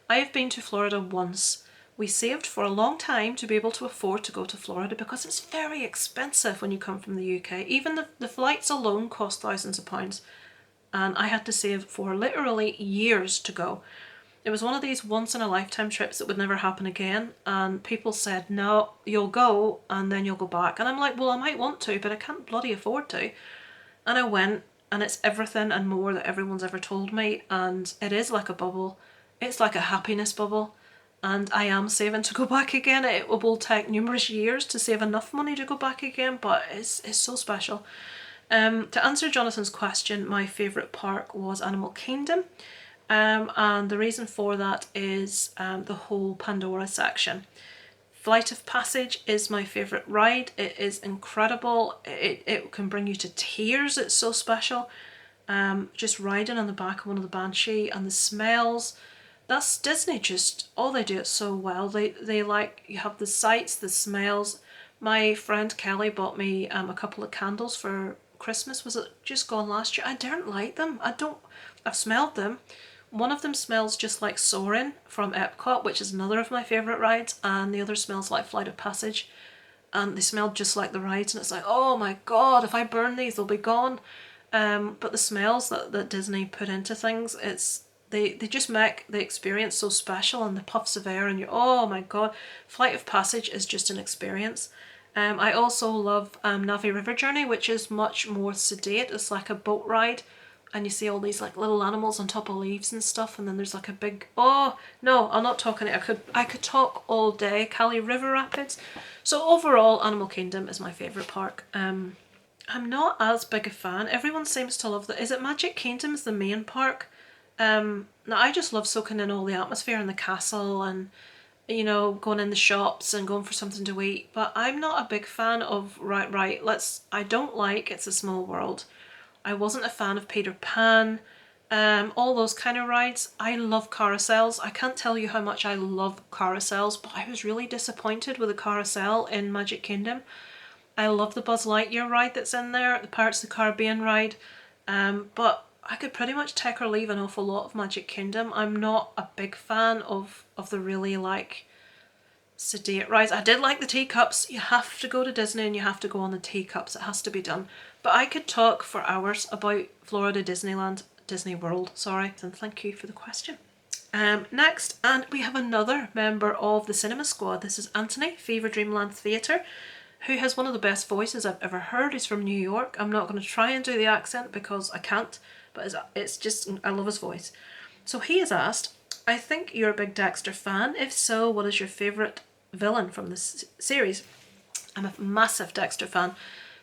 I have been to Florida once. We saved for a long time to be able to afford to go to Florida because it's very expensive when you come from the UK. Even the flights alone cost thousands of pounds, and I had to save for literally years to go. It was one of these once-in-a-lifetime trips that would never happen again, and people said, no, you'll go and then you'll go back. And I'm like, well, I might want to, but I can't bloody afford to. And I went, and it's everything and more that everyone's ever told me, and it is like a bubble. It's like a happiness bubble. And I am saving to go back again. It will take numerous years to save enough money to go back again, but it's so special. To answer Jonathan's question, my favourite park was Animal Kingdom. And the reason for that is the whole Pandora section. Flight of Passage is my favourite ride. It is incredible. It can bring you to tears. It's so special. Just riding on the back of one of the Banshee and the smells. That's Disney, just all they do it so well. They like, you have the sights, the smells. My friend Kelly bought me a couple of candles for Christmas, was it just gone last year? I didn't like them. I've smelled them. One of them smells just like Soarin' from Epcot, which is another of my favourite rides, and the other smells like Flight of Passage. And they smelled just like the rides, and it's like, oh my god, if I burn these, they'll be gone. But the smells that Disney put into things, they just make the experience so special, and the puffs of air, and oh my god, Flight of Passage is just an experience. I also love Navi River Journey, which is much more sedate. It's like a boat ride, and you see all these like little animals on top of leaves and stuff, and then there's like a big, oh no, I'm not talking it. I could talk all day. Cali River Rapids. So overall, Animal Kingdom is my favourite park. I'm not as big a fan. Everyone seems to love that. Is it Magic Kingdom is the main park? Now I just love soaking in all the atmosphere in the castle, and you know, going in the shops and going for something to eat. But I'm not a big fan of I don't like It's a Small World. I wasn't a fan of Peter Pan. All those kind of rides. I love carousels. I can't tell you how much I love carousels, but I was really disappointed with the carousel in Magic Kingdom. I love the Buzz Lightyear ride that's in there, the Pirates of the Caribbean ride, but I could pretty much take or leave an awful lot of Magic Kingdom. I'm not a big fan of the really like sedate rides. I did like the teacups. You have to go to Disney and you have to go on the teacups. It has to be done. But I could talk for hours about Florida Disney World, sorry, and thank you for the question. Next, and we have another member of the Cinema Squad. This is Anthony, Fever Dreamland Theatre, who has one of the best voices I've ever heard. He's from New York. I'm not going to try and do the accent because I can't, but it's just, I love his voice. So he has asked, I think you're a big Dexter fan. If so, what is your favourite villain from this series? I'm a massive Dexter fan.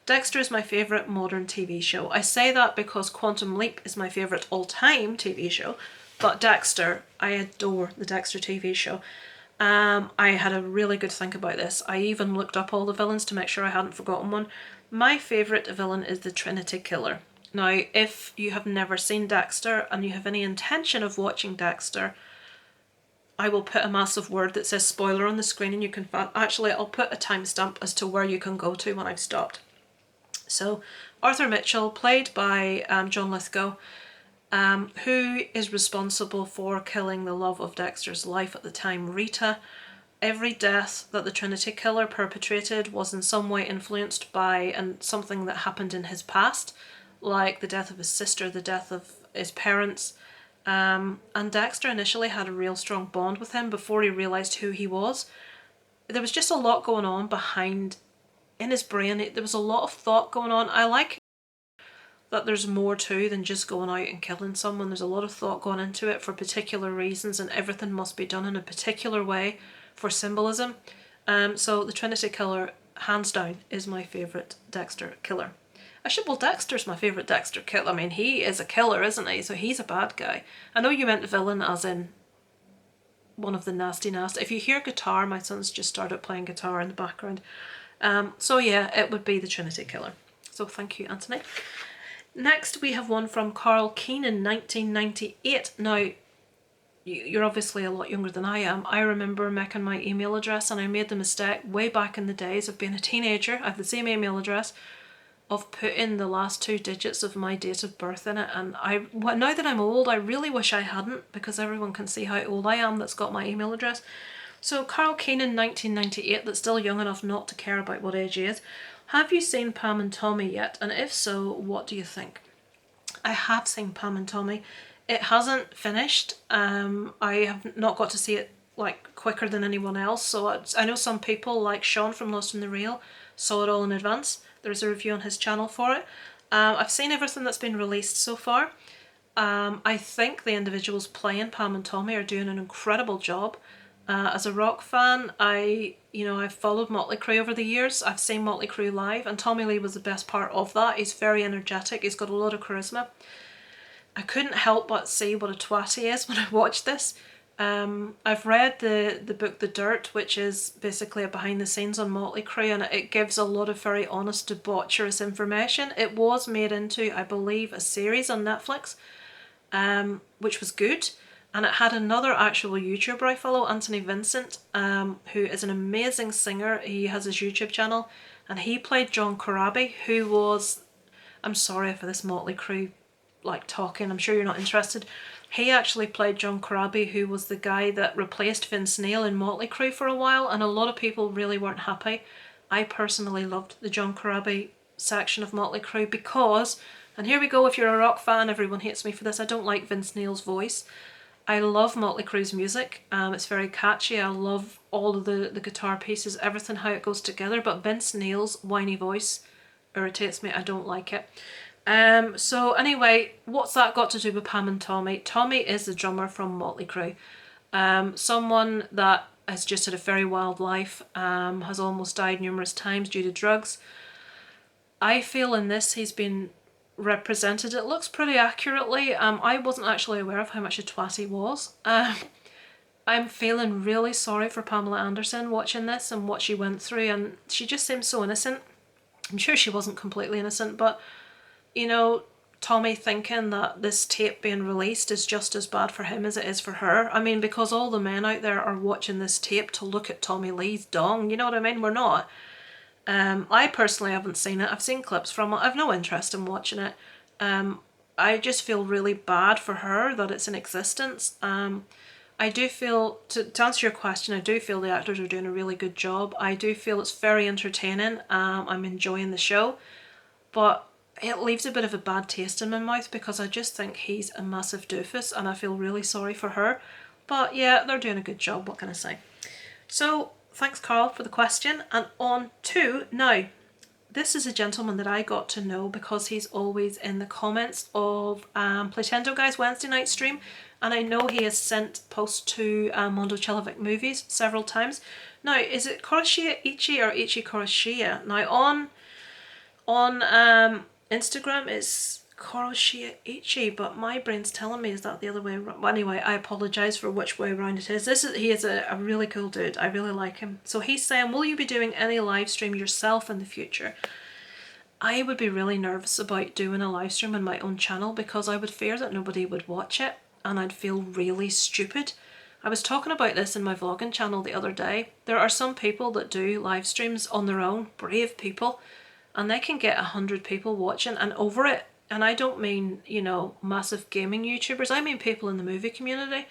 Dexter is my favourite modern TV show. I say that because Quantum Leap is my favourite all-time TV show, but Dexter, I adore the Dexter TV show. I had a really good think about this. I even looked up all the villains to make sure I hadn't forgotten one. My favourite villain is the Trinity Killer. Now, if you have never seen Dexter and you have any intention of watching Dexter, I will put a massive word that says spoiler on the screen, and you can actually, I'll put a timestamp as to where you can go to when I've stopped. So, Arthur Mitchell, played by John Lithgow, who is responsible for killing the love of Dexter's life at the time, Rita. Every death that the Trinity Killer perpetrated was in some way influenced by something that happened in his past, like the death of his sister, the death of his parents. And Dexter initially had a real strong bond with him before he realised who he was. There was just a lot going on behind in his brain. There was a lot of thought going on. I like that there's more to than just going out and killing someone. There's a lot of thought going into it for particular reasons, and everything must be done in a particular way for symbolism. So the Trinity Killer, hands down, is my favourite Dexter killer. Well, Dexter's my favourite Dexter killer. I mean, he is a killer, isn't he? So he's a bad guy. I know you meant villain as in one of the nasty. If you hear guitar, my son's just started playing guitar in the background. So yeah, it would be the Trinity Killer. So thank you, Anthony. Next, we have one from Carl Keenan, 1998. Now, you're obviously a lot younger than I am. I remember making my email address, and I made the mistake way back in the days of being a teenager. I have the same email address, of putting the last 2 digits of my date of birth in it, and now that I'm old, I really wish I hadn't, because everyone can see how old I am that's got my email address. So Carl Keenan, 1998, that's still young enough not to care about what age he is. Have you seen Pam and Tommy yet? And if so, what do you think? I have seen Pam and Tommy. It hasn't finished. I have not got to see it like quicker than anyone else. So I know some people, like Sean from Lost in the Reel, saw it all in advance. There's a review on his channel for it. I've seen everything that's been released so far. I think the individuals playing Pam and Tommy are doing an incredible job. As a rock fan, I've followed Motley Crue over the years. I've seen Motley Crue live, and Tommy Lee was the best part of that. He's very energetic. He's got a lot of charisma. I couldn't help but see what a twat he is when I watched this. I've read the book The Dirt, which is basically a behind the scenes on Motley Crue, and it gives a lot of very honest, debaucherous information. It was made into, I believe, a series on Netflix, which was good. And it had another actual YouTuber I follow, Anthony Vincent, who is an amazing singer. He has his YouTube channel, and he played John Corabi, who was I'm sorry for this Motley Crue like talking, I'm sure you're not interested. He actually played John Corabi, who was the guy that replaced Vince Neil in Motley Crue for a while, and a lot of people really weren't happy. I personally loved the John Corabi section of Motley Crue because, and here we go, if you're a rock fan, everyone hates me for this, I don't like Vince Neil's voice. I love Motley Crue's music, it's very catchy, I love all of the guitar pieces, everything, how it goes together, but Vince Neil's whiny voice irritates me, I don't like it. So anyway, what's that got to do with Pam and Tommy? Tommy is the drummer from Motley Crue. Someone that has just had a very wild life, has almost died numerous times due to drugs. I feel in this he's been represented, it looks pretty accurately. I wasn't actually aware of how much a twat he was. I'm feeling really sorry for Pamela Anderson watching this and what she went through, and she just seems so innocent. I'm sure she wasn't completely innocent, but you know, Tommy thinking that this tape being released is just as bad for him as it is for her. I mean, because all the men out there are watching this tape to look at Tommy Lee's dong, you know what I mean? We're not. I personally haven't seen it. I've seen clips from it. I've no interest in watching it. I just feel really bad for her that it's in existence. I do feel, to answer your question, I do feel the actors are doing a really good job. I do feel it's very entertaining. I'm enjoying the show. But it leaves a bit of a bad taste in my mouth because I just think he's a massive doofus and I feel really sorry for her. But yeah, they're doing a good job, what can I say? So thanks Carl for the question, and on to now. This is a gentleman that I got to know because he's always in the comments of Playtendo Guys Wednesday night stream, and I know he has sent posts to Mondo Chelovic Movies several times. Now, is it Koroshia Ichi or Ichi Koroshia? Now on Instagram it's Koroshia Ichi, but my brain's telling me is that the other way around. Well, anyway, I apologise for which way around it is. He is a really cool dude. I really like him. So he's saying, will you be doing any live stream yourself in the future? I would be really nervous about doing a live stream on my own channel because I would fear that nobody would watch it and I'd feel really stupid. I was talking about this in my vlogging channel the other day. There are some people that do live streams on their own, brave people, and they can get 100 people watching and over it. And I don't mean, you know, massive gaming YouTubers. I mean people in the movie community.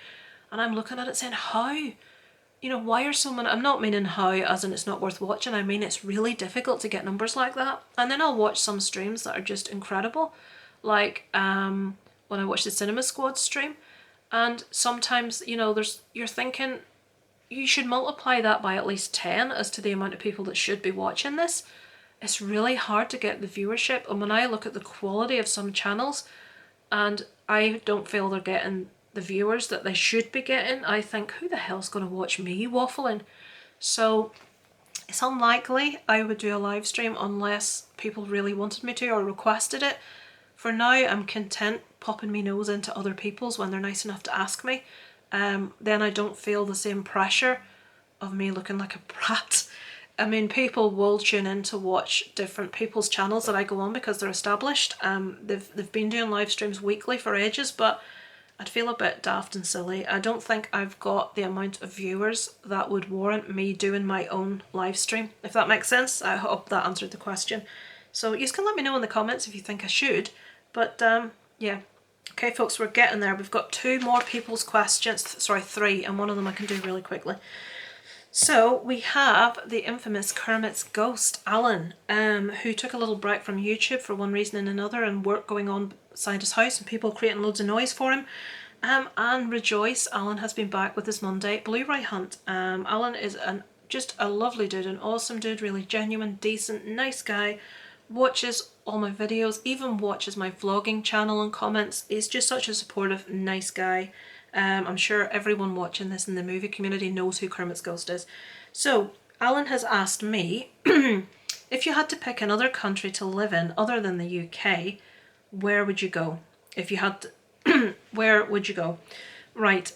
And I'm looking at it saying, how? You know, why are so many... I'm not meaning how as in it's not worth watching. I mean it's really difficult to get numbers like that. And then I'll watch some streams that are just incredible. Like when I watch the Cinema Squad stream. And sometimes, you know, you're thinking you should multiply that by at least 10 as to the amount of people that should be watching this. It's really hard to get the viewership, and when I look at the quality of some channels and I don't feel they're getting the viewers that they should be getting, I think, who the hell's going to watch me waffling? So it's unlikely I would do a live stream unless people really wanted me to or requested it. For now, I'm content popping my nose into other people's when they're nice enough to ask me. Then I don't feel the same pressure of me looking like a brat. I mean, people will tune in to watch different people's channels that I go on because they're established. They've been doing live streams weekly for ages, but I'd feel a bit daft and silly. I don't think I've got the amount of viewers that would warrant me doing my own live stream, if that makes sense. I hope that answered the question. So you can let me know in the comments if you think I should. But yeah. Okay folks, we're getting there. We've got 2 more people's questions, sorry 3, and one of them I can do really quickly. So we have the infamous Kierans Ghost, Alan, who took a little break from YouTube for one reason and another, and work going on beside his house and people creating loads of noise for him. And rejoice, Alan has been back with his Monday Blu-ray hunt. Alan is just a lovely dude, an awesome dude, really genuine, decent, nice guy, watches all my videos, even watches my vlogging channel and comments. He's just such a supportive, nice guy. I'm sure everyone watching this in the movie community knows who Kierans Ghost is. So, Alan has asked me, if you had to pick another country to live in other than the UK, where would you go? If you had to, where would you go? Right,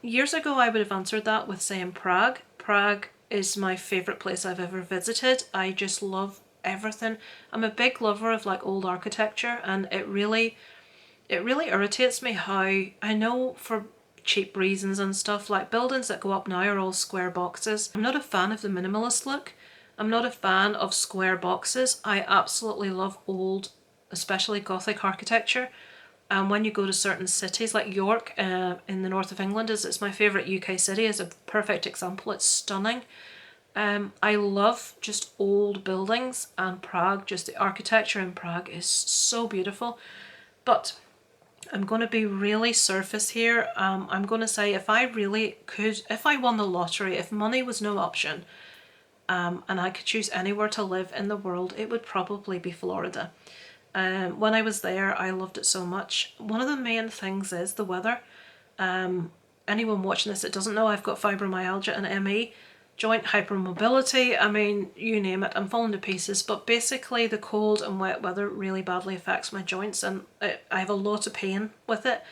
years ago I would have answered that with saying Prague. Prague is my favourite place I've ever visited. I just love everything. I'm a big lover of like old architecture, and it really irritates me how, I know for cheap reasons and stuff, like buildings that go up now are all square boxes. I'm not a fan of the minimalist look. I'm not a fan of square boxes. I absolutely love old especially Gothic architecture. And when you go to certain cities like York in the north of England, it's my favourite UK city, is a perfect example. It's stunning. I love just old buildings, and Prague, just the architecture in Prague is so beautiful. But I'm going to be really surface here. I'm going to say if I won the lottery, if money was no option, and I could choose anywhere to live in the world, it would probably be Florida. When I was there, I loved it so much. One of the main things is the weather. Anyone watching this that doesn't know, I've got fibromyalgia and ME, joint hypermobility. I mean, you name it, I'm falling to pieces. But basically, the cold and wet weather really badly affects my joints, and I have a lot of pain with it.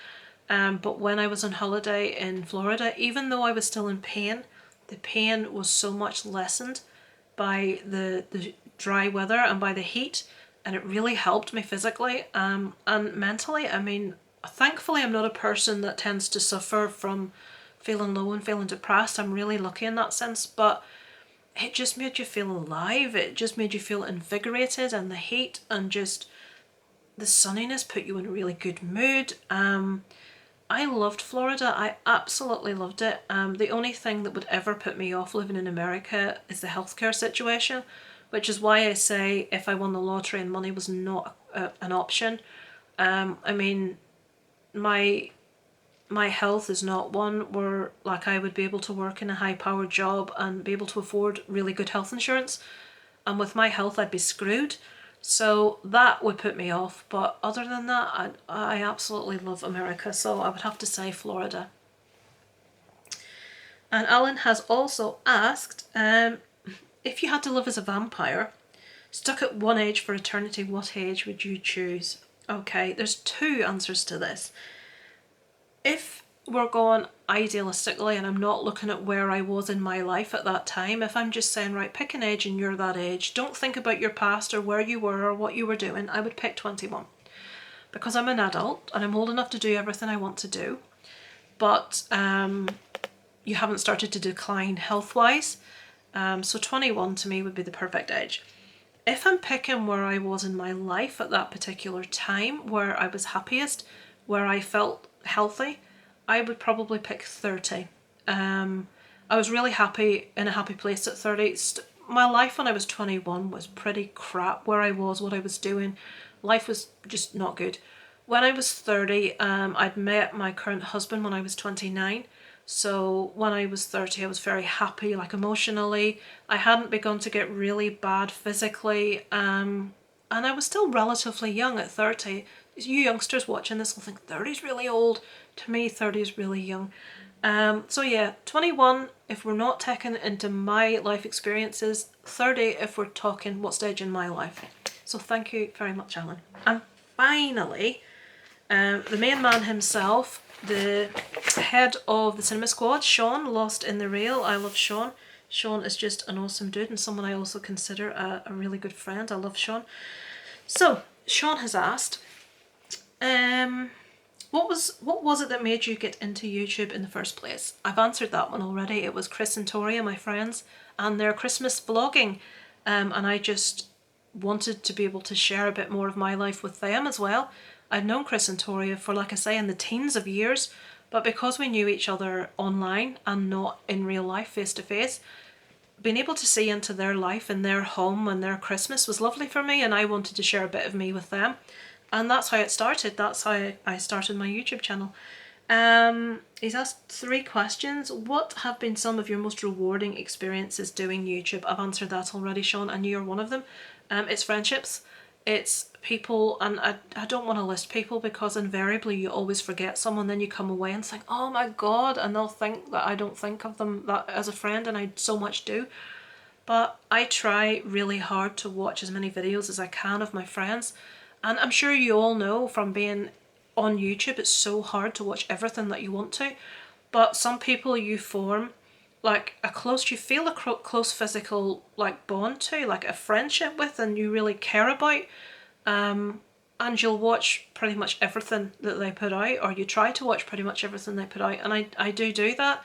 But when I was on holiday in Florida, even though I was still in pain, the pain was so much lessened by the dry weather and by the heat, and it really helped me physically and mentally. I mean, thankfully I'm not a person that tends to suffer from feeling low and feeling depressed. I'm really lucky in that sense, but it just made you feel alive. It just made you feel invigorated, and the heat and just the sunniness put you in a really good mood. I loved Florida. I absolutely loved it. The only thing that would ever put me off living in America is the healthcare situation, which is why I say if I won the lottery and money was not an option. I mean, my health is not one where like I would be able to work in a high-powered job and be able to afford really good health insurance. And with my health, I'd be screwed. So that would put me off. But other than that, I absolutely love America. So I would have to say Florida. And Alan has also asked, if you had to live as a vampire, stuck at one age for eternity, what age would you choose? Okay, there's two answers to this. If we're going idealistically, and I'm not looking at where I was in my life at that time, if I'm just saying, right, pick an age and you're that age, don't think about your past or where you were or what you were doing, I would pick 21. Because I'm an adult and I'm old enough to do everything I want to do. But you haven't started to decline health-wise. So 21 to me would be the perfect age. If I'm picking where I was in my life at that particular time, where I was happiest, where I felt healthy, I would probably pick 30. I was really happy, in a happy place at 30. My life when I was 21 was pretty crap. Where I was, what I was doing, life was just not good. When I was 30, I'd met my current husband when I was 29. So when I was 30, I was very happy, like emotionally. I hadn't begun to get really bad physically. And I was still relatively young at 30. You youngsters watching this will think 30 is really old. To me, 30 is really young. So yeah, 21 if we're not taking into my life experiences, 30 if we're talking what stage in my life. So thank you very much, Alan. And finally, the main man himself, the head of the cinema squad, Sean, Lost in the Rail. I love Sean. Sean is just an awesome dude and someone I also consider a really good friend. I love Sean. So, Sean has asked, what was it that made you get into YouTube in the first place? I've answered that one already. It was Chris and Tori, my friends, and their Christmas vlogging. And I just wanted to be able to share a bit more of my life with them as well. I'd known Chris and Tori for, like I say, in the teens of years, but because we knew each other online and not in real life, face to face, being able to see into their life and their home and their Christmas was lovely for me, and I wanted to share a bit of me with them. And that's how it started. That's how I started my YouTube channel. He's asked 3 questions. What have been some of your most rewarding experiences doing YouTube? I've answered that already, Sean, and you're one of them. It's friendships. It's people, and I don't want to list people because invariably you always forget someone, then you come away and think, oh my god, and they'll think that I don't think of them that as a friend, and I so much do. But I try really hard to watch as many videos as I can of my friends, and I'm sure you all know from being on YouTube, it's so hard to watch everything that you want to, but some people you form like you feel a close physical like bond to, like a friendship with, and you really care about, and you'll watch pretty much everything that they put out, or you try to watch pretty much everything they put out, and I do that,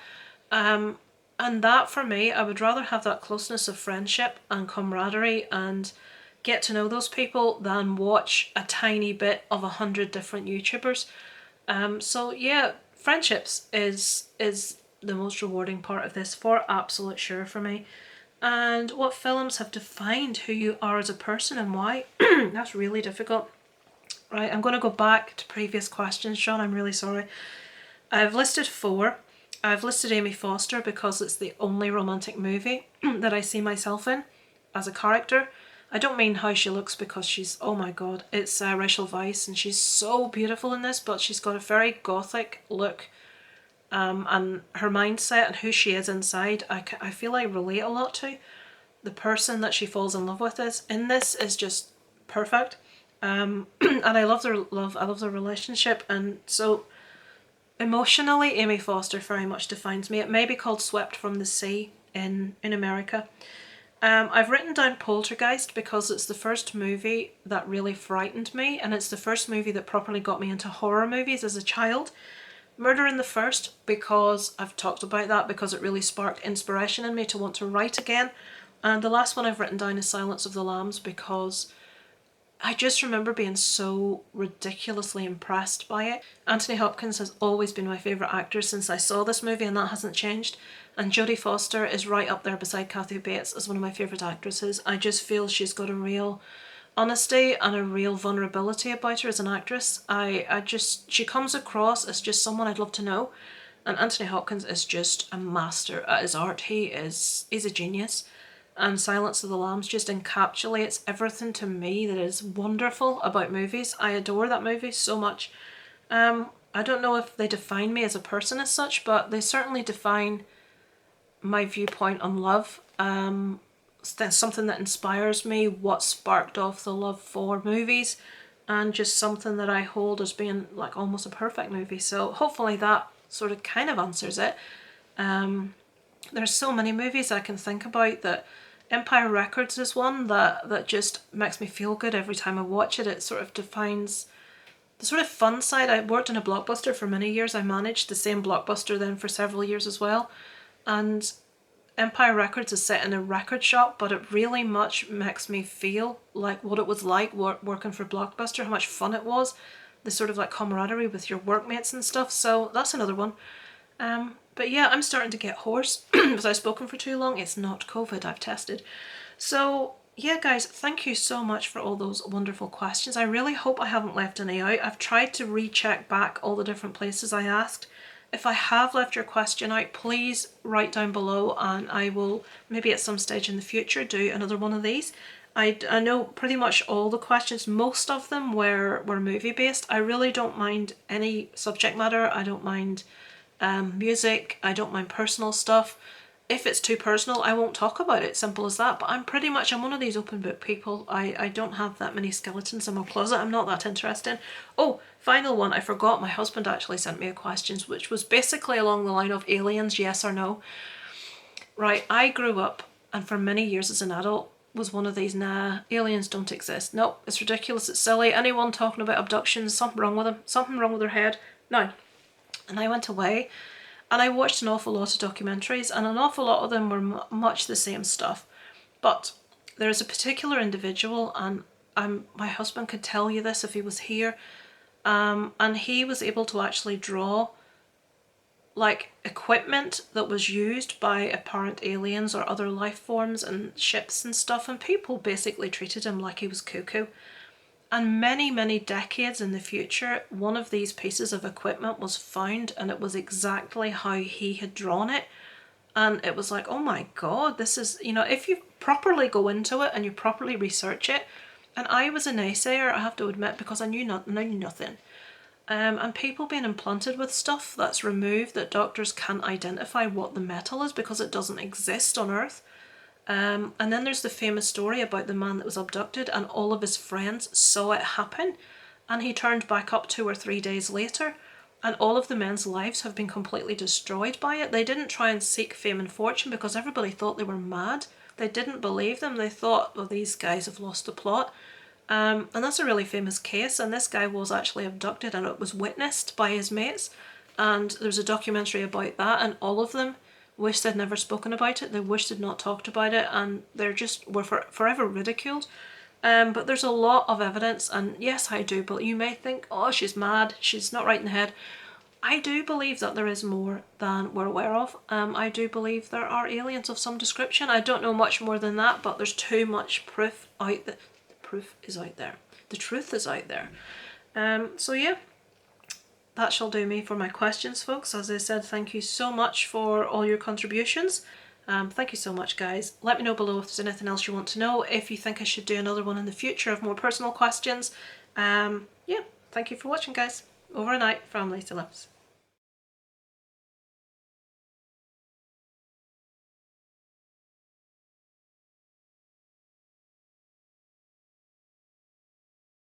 and that for me, I would rather have that closeness of friendship and camaraderie and get to know those people than watch a tiny bit of 100 different YouTubers. So yeah, friendships is the most rewarding part of this, for absolute sure for me. And what films have defined who you are as a person and why? That's really difficult. Right, I'm going to go back to previous questions, Sean. I'm really sorry. I've listed 4. I've listed Amy Foster because it's the only romantic movie that I see myself in as a character. I don't mean how she looks, because she's, oh my god, it's Rachel Weisz and she's so beautiful in this, but she's got a very gothic look, and her mindset and who she is inside, I feel I relate a lot to. The person that she falls in love with is in this is just perfect. And I love their relationship, and so emotionally Amy Foster very much defines me. It may be called Swept from the Sea in America. I've written down Poltergeist because it's the first movie that really frightened me, and it's the first movie that properly got me into horror movies as a child. Murder in the First, because I've talked about that, because it really sparked inspiration in me to want to write again. And the last one I've written down is Silence of the Lambs, because I just remember being so ridiculously impressed by it. Anthony Hopkins has always been my favourite actor since I saw this movie, and that hasn't changed. And Jodie Foster is right up there beside Kathy Bates as one of my favourite actresses. I just feel she's got a real honesty and a real vulnerability about her as an actress. She comes across as just someone I'd love to know. And Anthony Hopkins is just a master at his art. He's a genius. And Silence of the Lambs just encapsulates everything to me that is wonderful about movies. I adore that movie so much. I don't know if they define me as a person as such, but they certainly define my viewpoint on love. That's something that inspires me, what sparked off the love for movies, and just something that I hold as being like almost a perfect movie. So hopefully that sort of kind of answers it. There's so many movies I can think about. That Empire Records is one that just makes me feel good every time I watch it. It sort of defines the sort of fun side. I worked in a Blockbuster for many years. I managed the same Blockbuster then for several years as well. And Empire Records is set in a record shop, but it really much makes me feel like what it was like working for Blockbuster, how much fun it was, the sort of like camaraderie with your workmates and stuff. So that's another one. But yeah, I'm starting to get hoarse because I've spoken for too long. It's not COVID, I've tested. So yeah, guys, thank you so much for all those wonderful questions. I really hope I haven't left any out. I've tried to recheck back all the different places I asked. If I have left your question out, please write down below, and I will maybe at some stage in the future do another one of these. I know pretty much all the questions, most of them were movie based. I really don't mind any subject matter. I don't mind music, I don't mind personal stuff. If it's too personal, I won't talk about it, simple as that. But I'm one of these open book people. I don't have that many skeletons in my closet. I'm not that interesting. Oh, final one, I forgot, my husband actually sent me a question which was basically along the line of aliens, yes or no. Right, I grew up, and for many years as an adult, was one of these, nah, aliens don't exist. No, it's ridiculous, it's silly. Anyone talking about abductions, something wrong with them, something wrong with their head. No. And I went away and I watched an awful lot of documentaries, and an awful lot of them were much the same stuff. But there is a particular individual, and my husband could tell you this if he was here, and he was able to actually draw like equipment that was used by apparent aliens or other life forms and ships and stuff, and people basically treated him like he was cuckoo. And many, many decades in the future, one of these pieces of equipment was found, and it was exactly how he had drawn it. And it was like, oh my God, this is, if you properly go into it and you properly research it. And I was a naysayer, I have to admit, because I knew nothing. And people being implanted with stuff that's removed, that doctors can't identify what the metal is because it doesn't exist on Earth. And then there's the famous story about the man that was abducted, and all of his friends saw it happen, and he turned back up 2 or 3 days later, and all of the men's lives have been completely destroyed by it. They didn't try and seek fame and fortune because everybody thought they were mad. They didn't believe them. They thought, well, these guys have lost the plot. And that's a really famous case, and this guy was actually abducted, and it was witnessed by his mates, and there's a documentary about that, and all of them wish they'd never spoken about it. They wish they'd not talked about it, and were forever ridiculed. But there's a lot of evidence, and yes, I do, but you may think, oh, she's mad, she's not right in the head. I do believe that there is more than we're aware of. I do believe there are aliens of some description. I don't know much more than that, but there's too much proof out there. The proof is out there. The truth is out there. So yeah, that shall do me for my questions, folks. As I said, thank you so much for all your contributions. Thank you so much, guys. Let me know below if there's anything else you want to know, if you think I should do another one in the future of more personal questions. Yeah, thank you for watching, guys. Over and out from Lisa Lips.